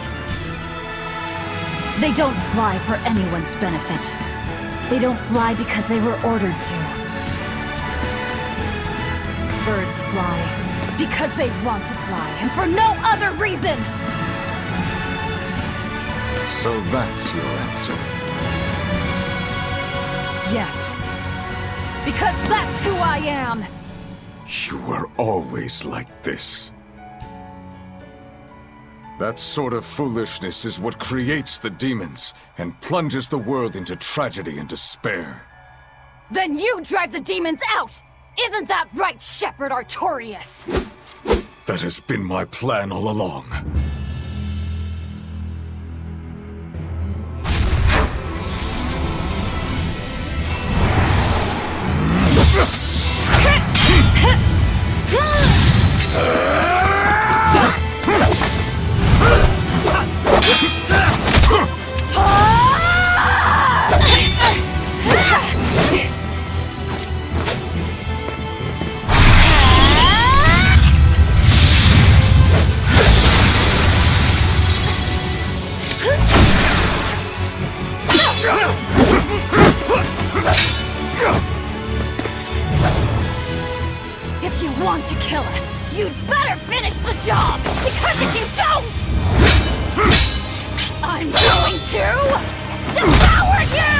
They don't fly for anyone's benefit. They don't fly because they were ordered to. Birds fly because they want to fly, and for no other reason! So that's your answer. Yes. Because that's who I am! You were always like this. That sort of foolishness is what creates the demons and plunges the world into tragedy and despair. Then you drive the demons out! Isn't that right, Shepherd Artorius? That has been my plan all along. If you want to kill us, you'd better finish the job! Because if you don't, I'm going to devour you!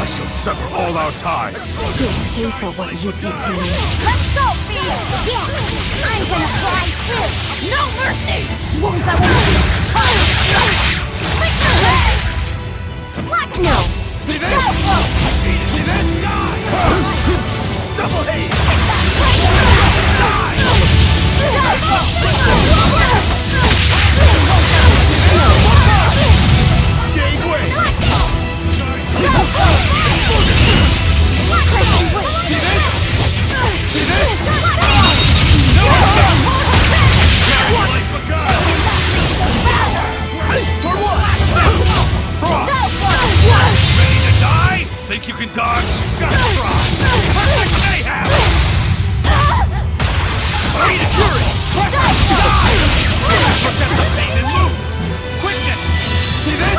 I shall sever all our ties. You'll pay for what you did to me. Let's go, Fee! Yeah, I'm gonna fly too! No mercy! Wounds that will What? No! See this? See this? Die! Double hate! Ready to die? Think you can dodge? Gotta try! Mayhem! Ready to fury! Die! Protect the pain and move! Quickness! See this?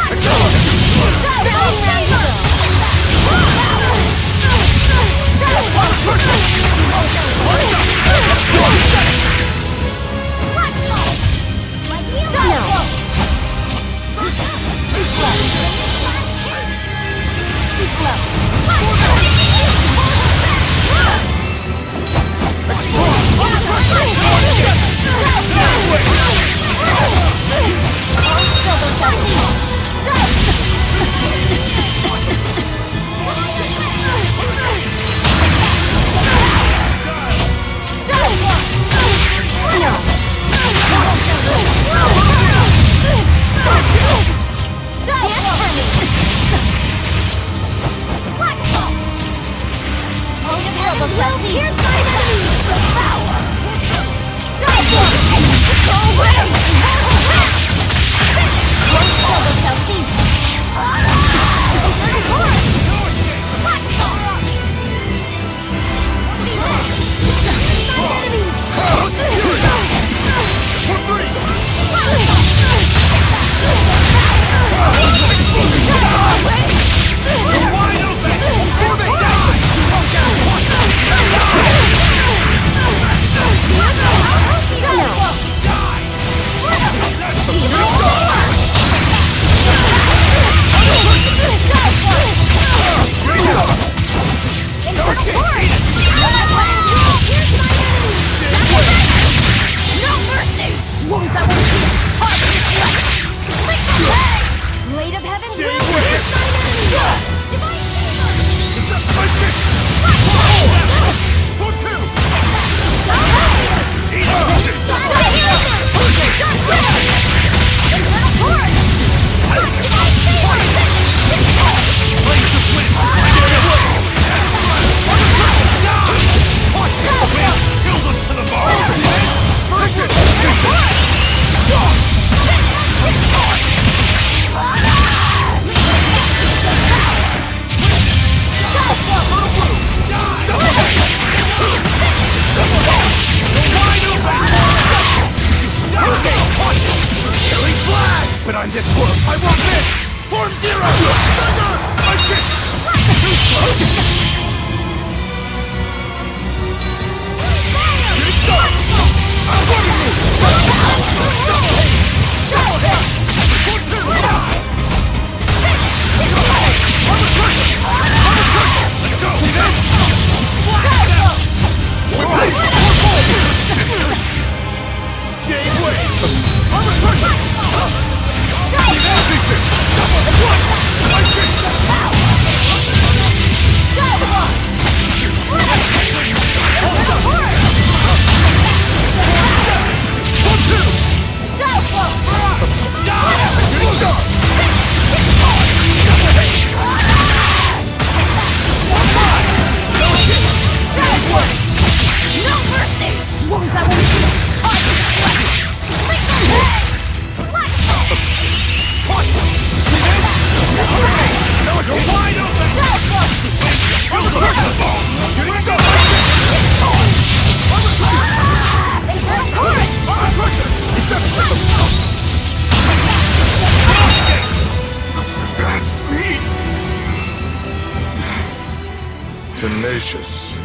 Tenacious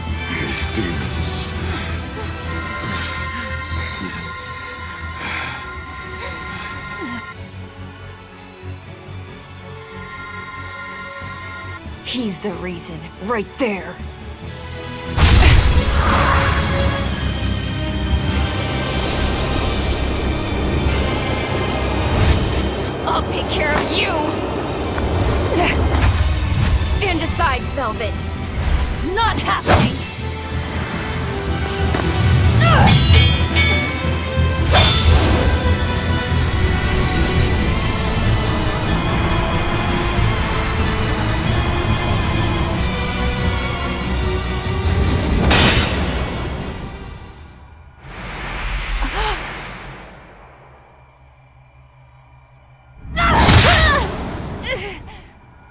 demons. He's the reason, right there. I'll take care of you! Stand aside, Velvet! Not happening!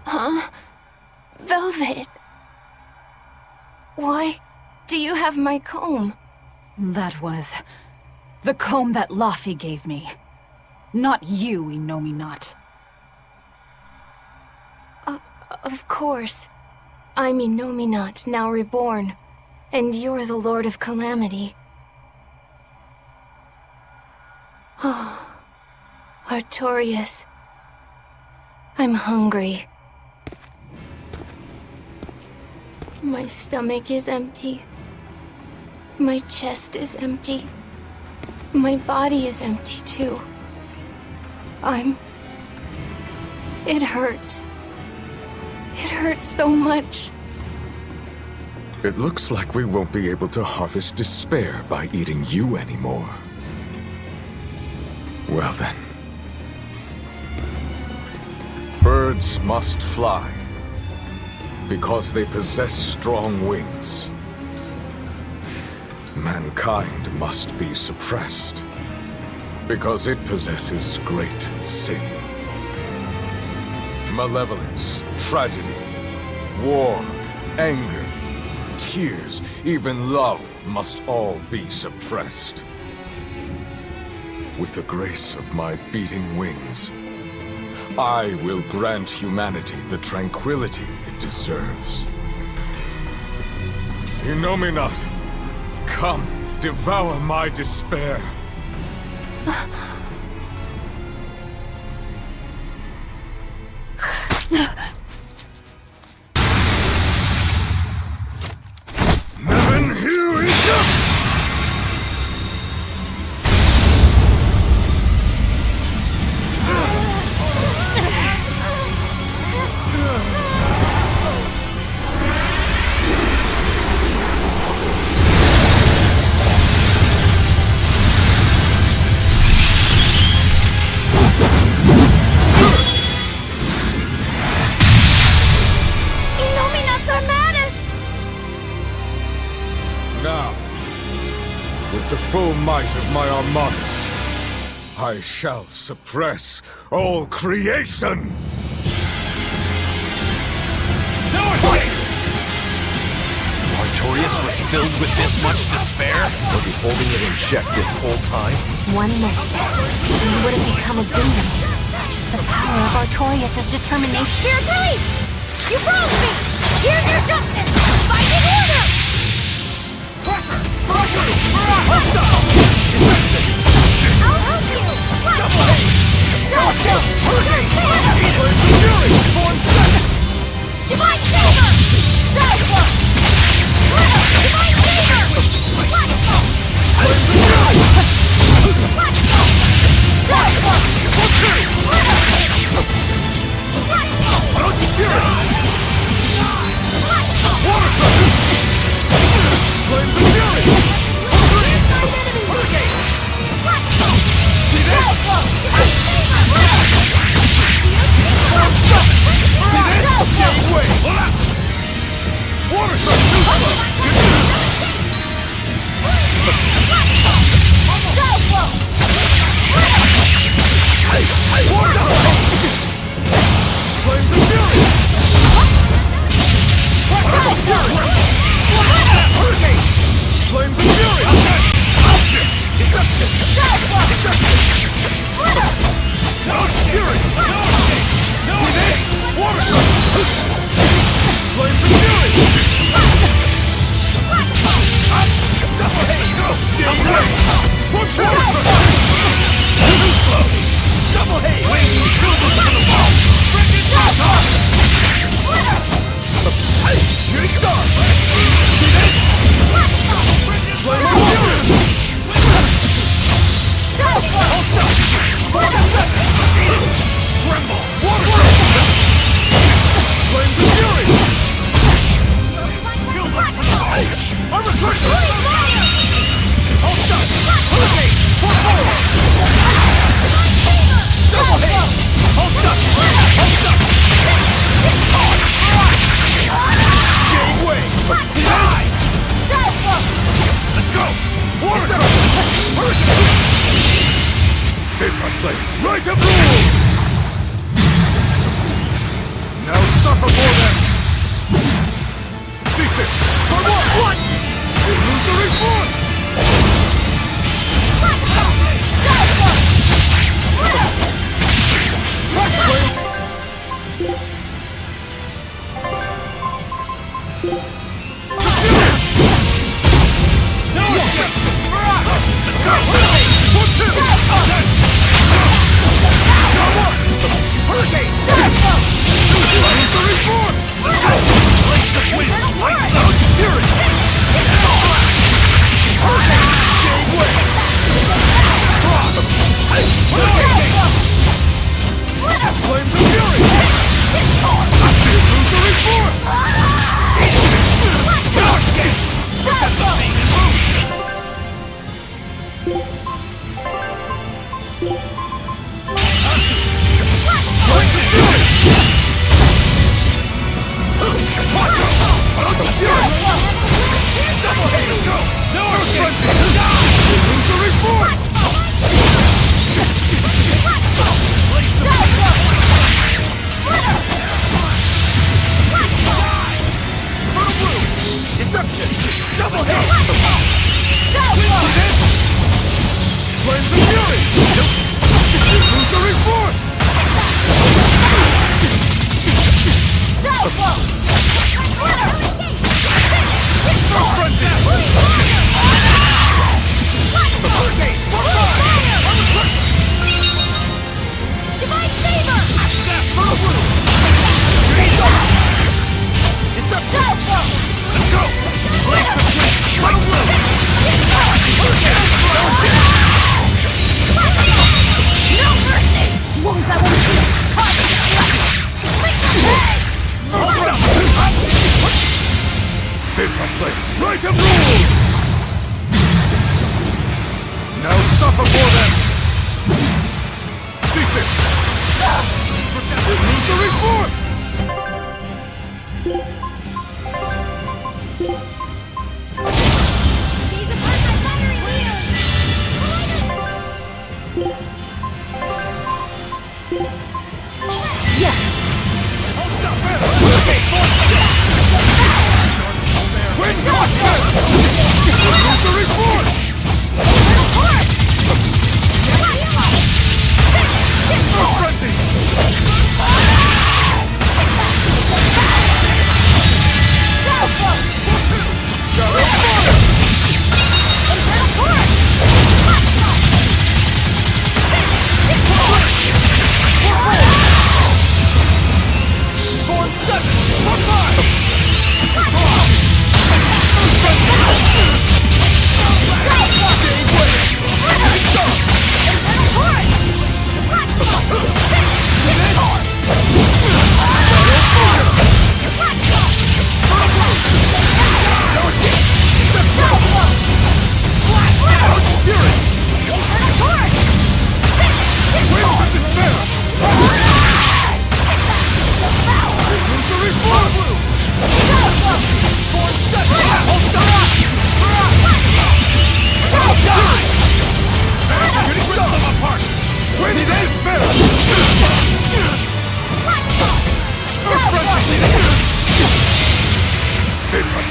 Huh? Velvet. Why do you have my comb? That was the comb that Laufey gave me. Not you, Innominat. Of course. I'm Innominat, now reborn. And you're the Lord of Calamity. Oh, Artorius. I'm hungry. My stomach is empty. My chest is empty. My body is empty too. It hurts. It hurts so much. It looks like we won't be able to harvest despair by eating you anymore. Well then. Birds must fly, because they possess strong wings. Mankind must be suppressed, because it possesses great sin. Malevolence, tragedy, war, anger, tears, even love must all be suppressed. With the grace of my beating wings, I will grant humanity the tranquility it deserves. Innominat, come, devour my despair. Neven Hugh Now, with the full might of my armadas, I shall suppress all creation! Artorius was filled with this much despair? Was he holding it in check this whole time? One misstep, and he would have become a demon. Such is the power of Artorius' determination. Spirit release! You broke me! Here's your justice! Fight in order! Pressure! Hostile! I'll help you! Divine Saber! Divine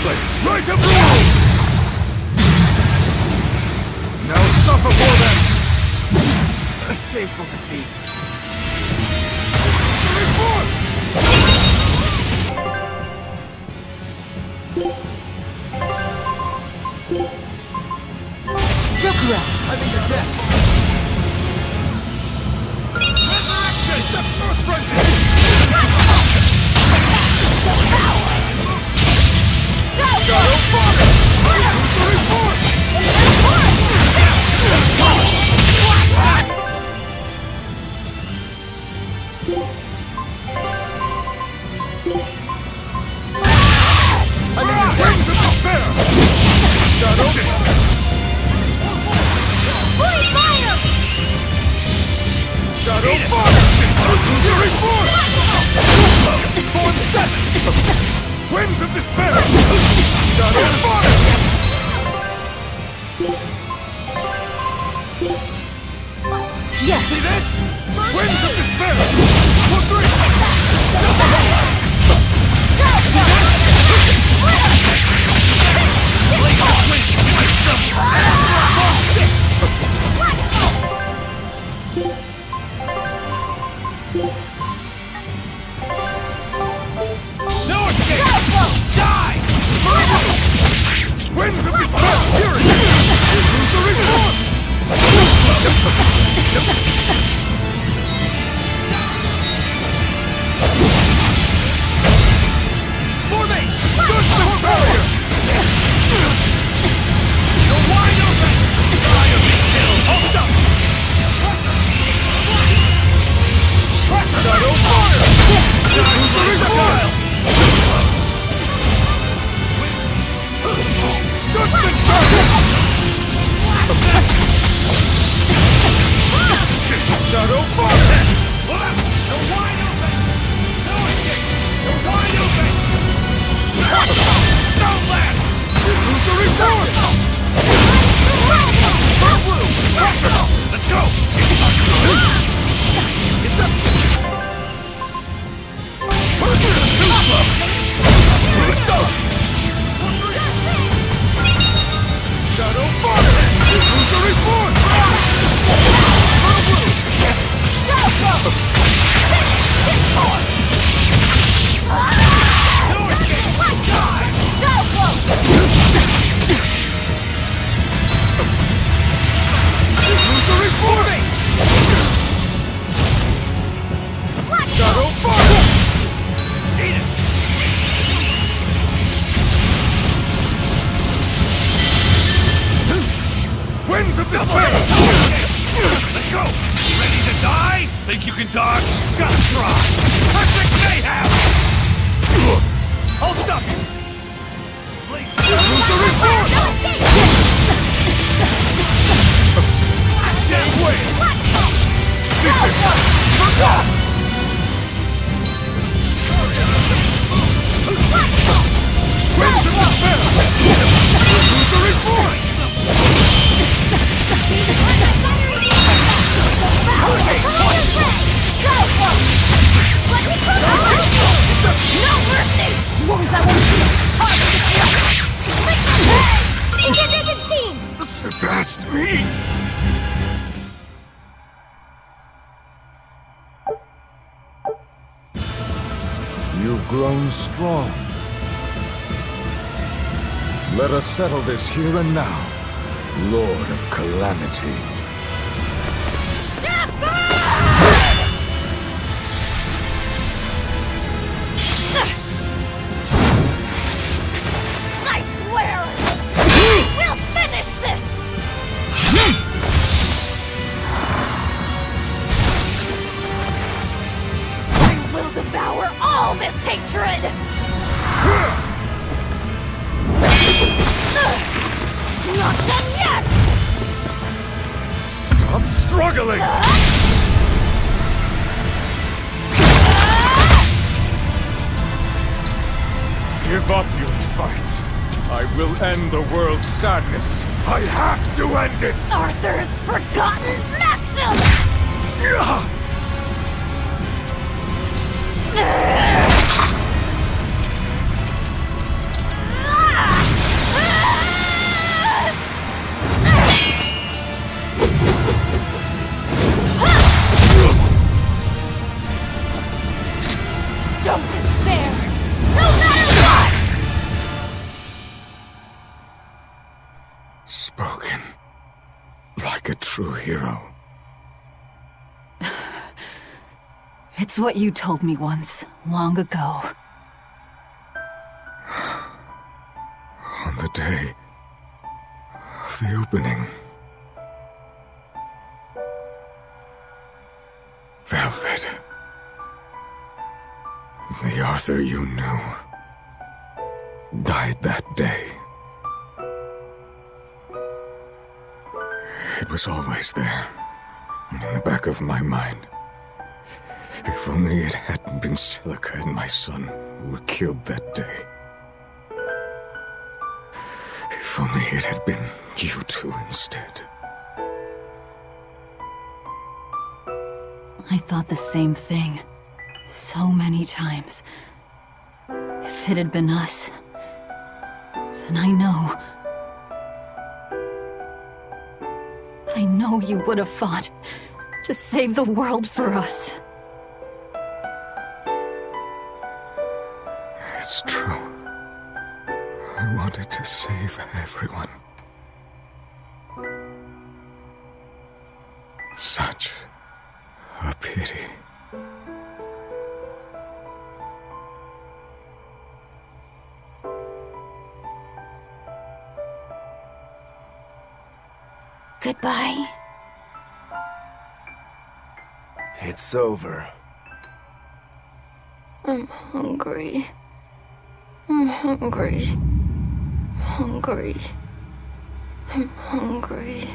Exactly! Right of rule! Now suffer for them! A shameful defeat. Yukura! I'm in your debt! Winds of despair! Shadow fire! Yes! See this? Winds of despair! For three! No escape! Die! Winds of despair! Fury! Illusory form! For me! Just the barrier! You're wide open! Fire me killed! Hold up! Shadow fire! Illusory form! Judgment fire! Shadow fire! You're wide open! No escape! You're wide open! Don't land! Illusory form! Let's go! Shadow fire! Illusory form! Illusory form! Shadow fire! Eat it! Winds of despair! Let's go! Ready to die? Think you can dodge? Gotta try! Perfect mayhem! Hold up! Please! Illusory form! Stay away! This is forgot! Winds of despair! Illusory form! No mercy! Wounds I won't heal! Surpassed me! You've grown strong. Let us settle this here and now, Lord of Calamity. I swear! We'll finish this! I will devour all this hatred! Not done yet! Stop struggling! Give up your fight. I will end the world's sadness. I have to end it! Arthur's forgotten maxim! Don't despair! No matter what! Spoken like a true hero. It's what you told me once, long ago. On the day of the opening. Velvet. The Arthur you knew died that day. It was always there, in the back of my mind. If only it hadn't been Silica and my son who were killed that day. If only it had been you two instead. I thought the same thing. So many times. If it had been us, then I know you would have fought to save the world for us. It's true. I wanted to save everyone. Such a pity. Goodbye. It's over. I'm hungry. I'm hungry. Hungry. I'm hungry.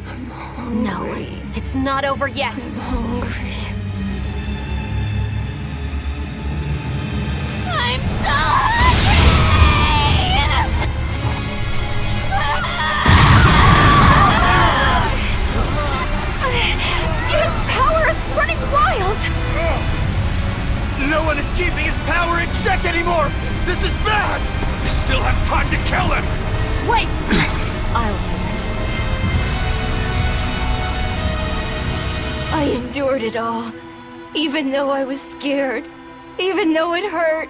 I'm hungry. No, it's not over yet. I'm hungry. I'm so hungry! His power is running wild! No one is keeping his power in check anymore! This is bad! We still have time to kill him! Wait! I'll do it. I endured it all, even though I was scared, even though it hurt.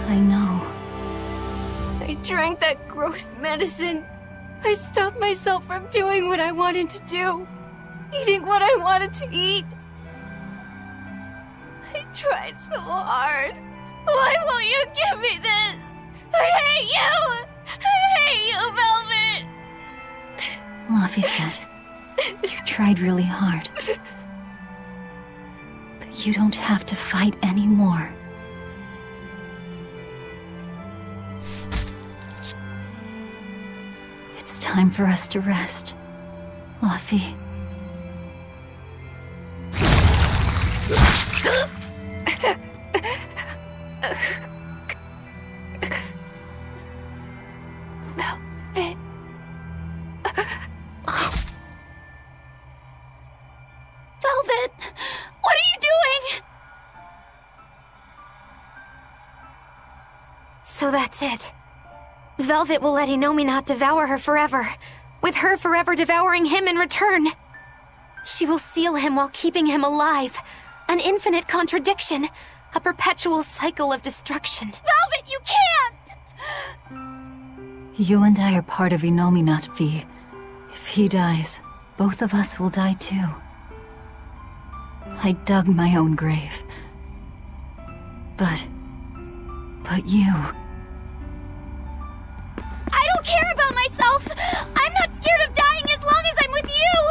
I know. I drank that gross medicine. I stopped myself from doing what I wanted to do, eating what I wanted to eat. I tried so hard. Why won't you give me this? I hate you! I hate you, Velvet! Laffy said, you tried really hard. But you don't have to fight anymore. It's time for us to rest, Laffy. Velvet. Velvet! What are you doing? So that's it. Velvet will let Innominat devour her forever, with her forever devouring him in return. She will seal him while keeping him alive. An infinite contradiction. A perpetual cycle of destruction. Velvet, you can't! You and I are part of Innominat, V. If he dies, both of us will die too. I dug my own grave. But you... I don't care about myself! I'm not scared of dying as long as I'm with you!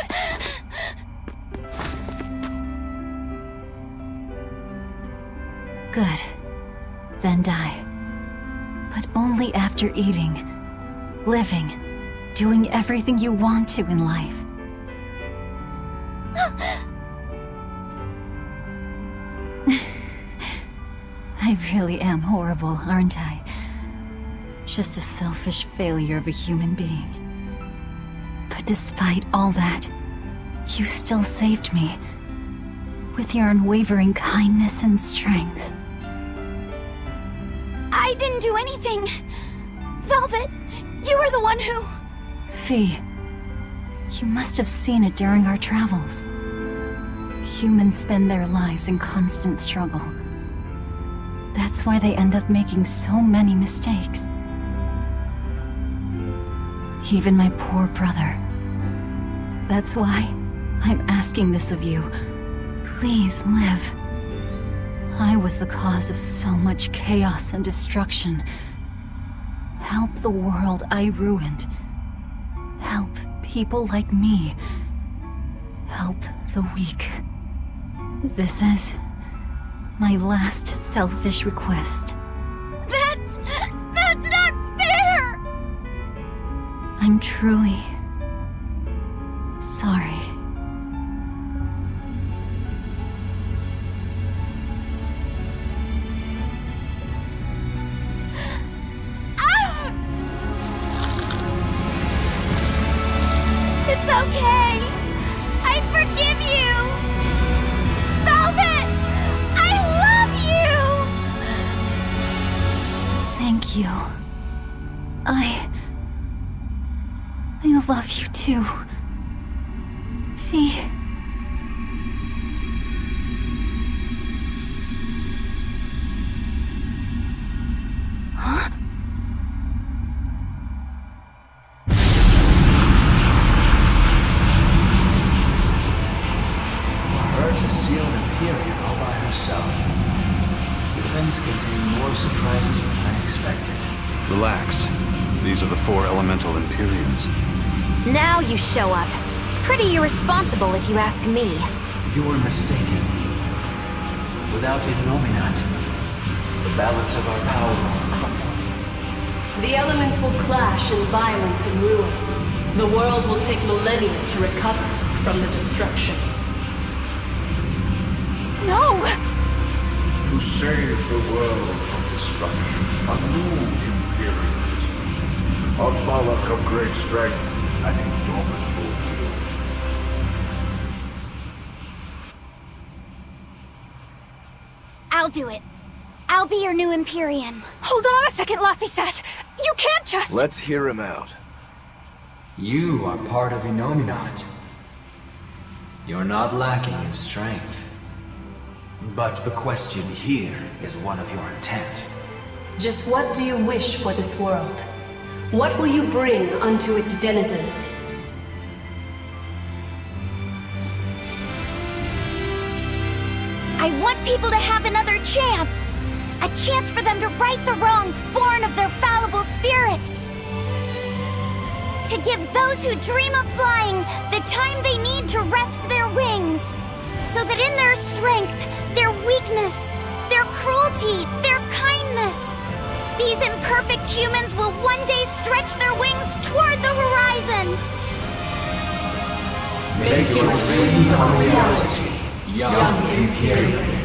Good. Then die. But only after eating, living, doing everything you want to in life. I really am horrible, aren't I? Just a selfish failure of a human being. But despite all that, you still saved me. With your unwavering kindness and strength. I didn't do anything. Velvet, You were the one who... Fee, you must have seen it during our travels. Humans spend their lives in constant struggle. That's why they end up making so many mistakes. Even my poor brother. That's why I'm asking this of you. Please live. I was the cause of so much chaos and destruction. Help the world I ruined. Help people like me. Help the weak. This is my last selfish request. That's not fair! I'm truly sorry. It's okay! I forgive you! Velvet! I love you! Thank you. I love you too. Fee. Huh? Her to seal an Imperium all by herself. Humans contain more surprises than I expected. Relax. These are the 4 elemental Imperiums. Now you show up. Pretty irresponsible if you ask me. You're mistaken. Without Innominat, the balance of our power will crumble. The elements will clash in violence and ruin. The world will take millennia to recover from the destruction. No! To save the world from destruction, a new Imperium is needed. A Malak of great strength and indomitable will. I'll do it. I'll be your new Empyrean. Hold on a second, Laphicet! You can't just... Let's hear him out. You are part of Innominat. You're not lacking in strength. But the question here is one of your intent. Just what do you wish for this world? What will you bring unto its denizens? I want people to have another chance. A chance for them to right the wrongs born of their fallible spirits. To give those who dream of flying the time they need to rest their wings. So that in their strength, their weakness, their cruelty, their kindness, these imperfect humans will one day stretch their wings toward the horizon. Make your dream a reality, young Imperium.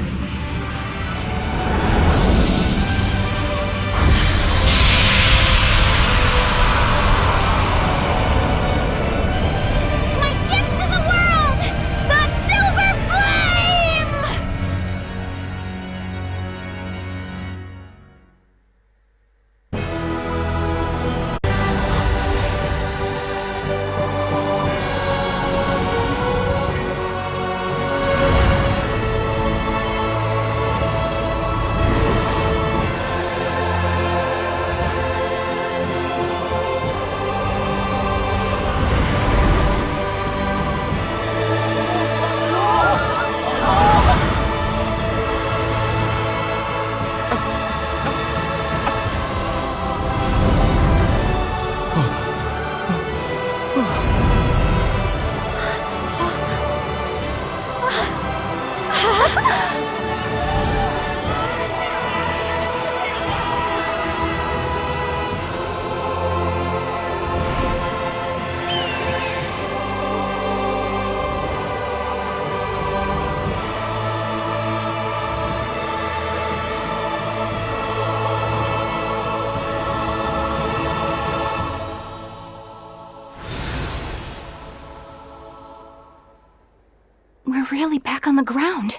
We're really back on the ground.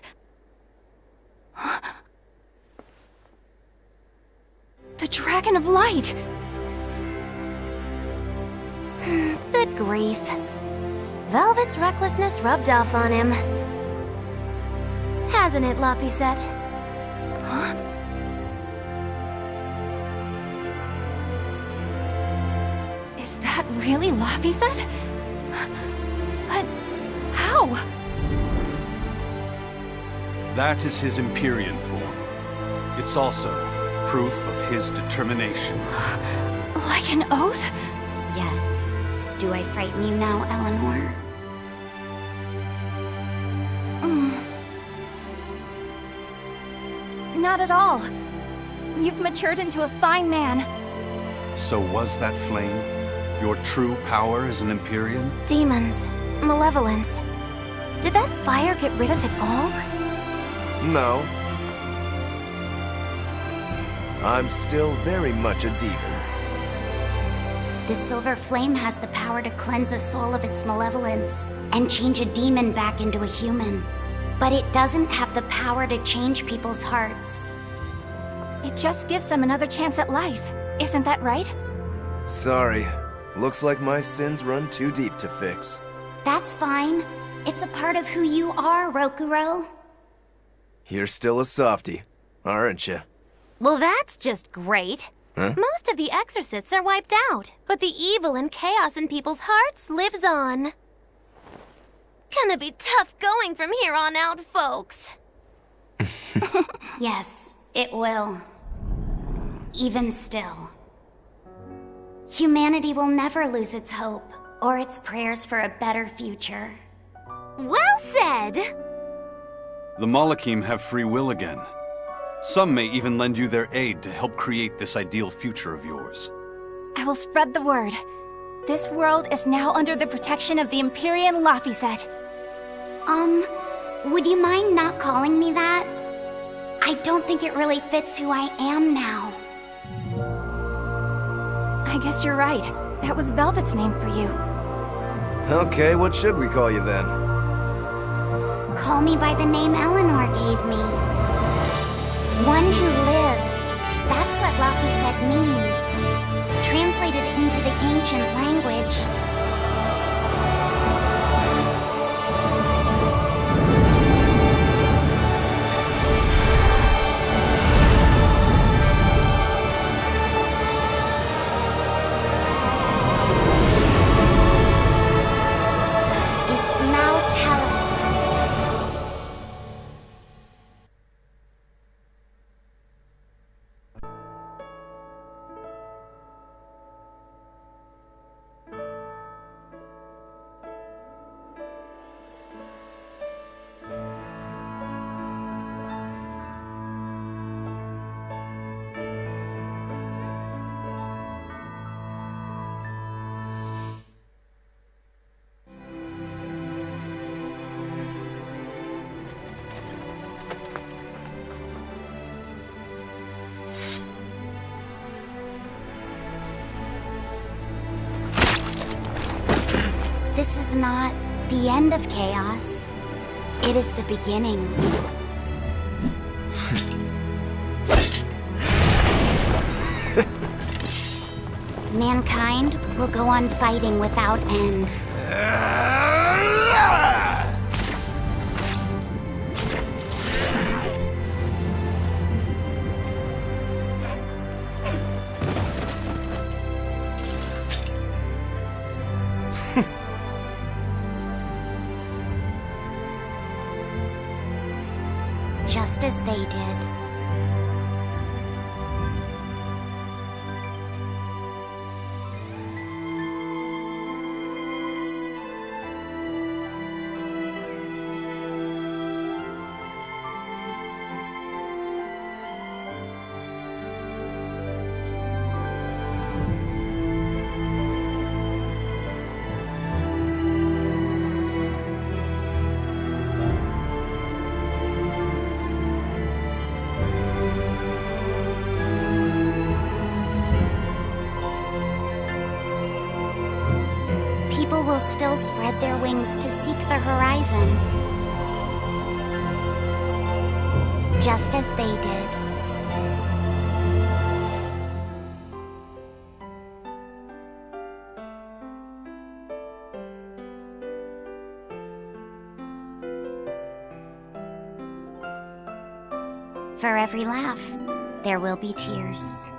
The Dragon of Light! grief. Velvet's recklessness rubbed off on him. Hasn't it, Laphicet? Huh? Is that really Laphicet? But how? That is his Empyrean form. It's also proof of his determination. Like an oath? Yes. Do I frighten you now, Eleanor? Not at all. You've matured into a fine man. So was that flame your true power as an Empyrean? Demons. Malevolence. Did that fire get rid of it all? No. I'm still very much a demon. The silver flame has the power to cleanse a soul of its malevolence and change a demon back into a human. But it doesn't have the power to change people's hearts. It just gives them another chance at life. Isn't that right? Sorry. Looks like my sins run too deep to fix. That's fine. It's a part of who you are, Rokuro. You're still a softie, aren't you? Well, that's just great. Huh? Most of the exorcists are wiped out, but the evil and chaos in people's hearts lives on. Gonna be tough going from here on out, folks. Yes, it will. Even still. Humanity will never lose its hope or its prayers for a better future. Well said! The Malachim have free will again. Some may even lend you their aid to help create this ideal future of yours. I will spread the word. This world is now under the protection of the Empyrean Laphicet. Would you mind not calling me that? I don't think it really fits who I am now. I guess you're right. That was Velvet's name for you. Okay, what should we call you then? Call me by the name Eleanor gave me. One who lives. That's what Laphicet means. Translated into the ancient language. This is not the end of chaos. It is the beginning. Mankind will go on fighting without end. Just as they did. Will still spread their wings to seek the horizon, just as they did. For every laugh, there will be tears.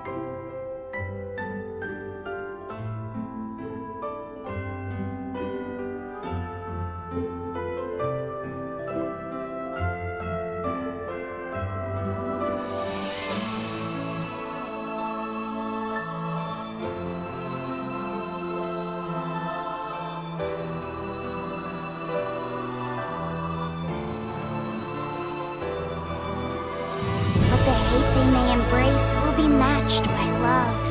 Embrace will be matched by love.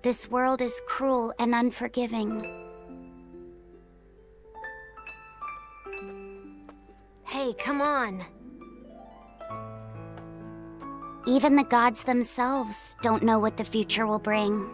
This world is cruel and unforgiving. Hey, come on. Even the gods themselves don't know what the future will bring.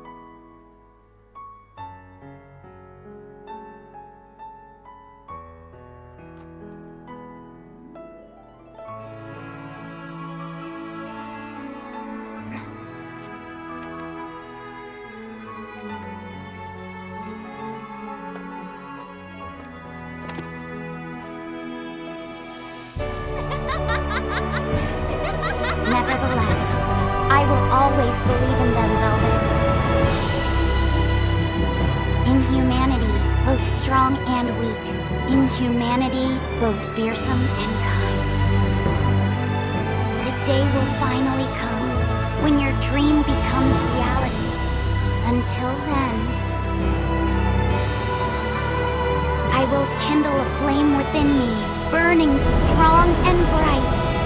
Nevertheless, I will always believe in them, Velvet. In humanity, both strong and weak. In humanity, both fearsome and kind. The day will finally come when your dream becomes reality. Until then, I will kindle a flame within me, burning strong and bright.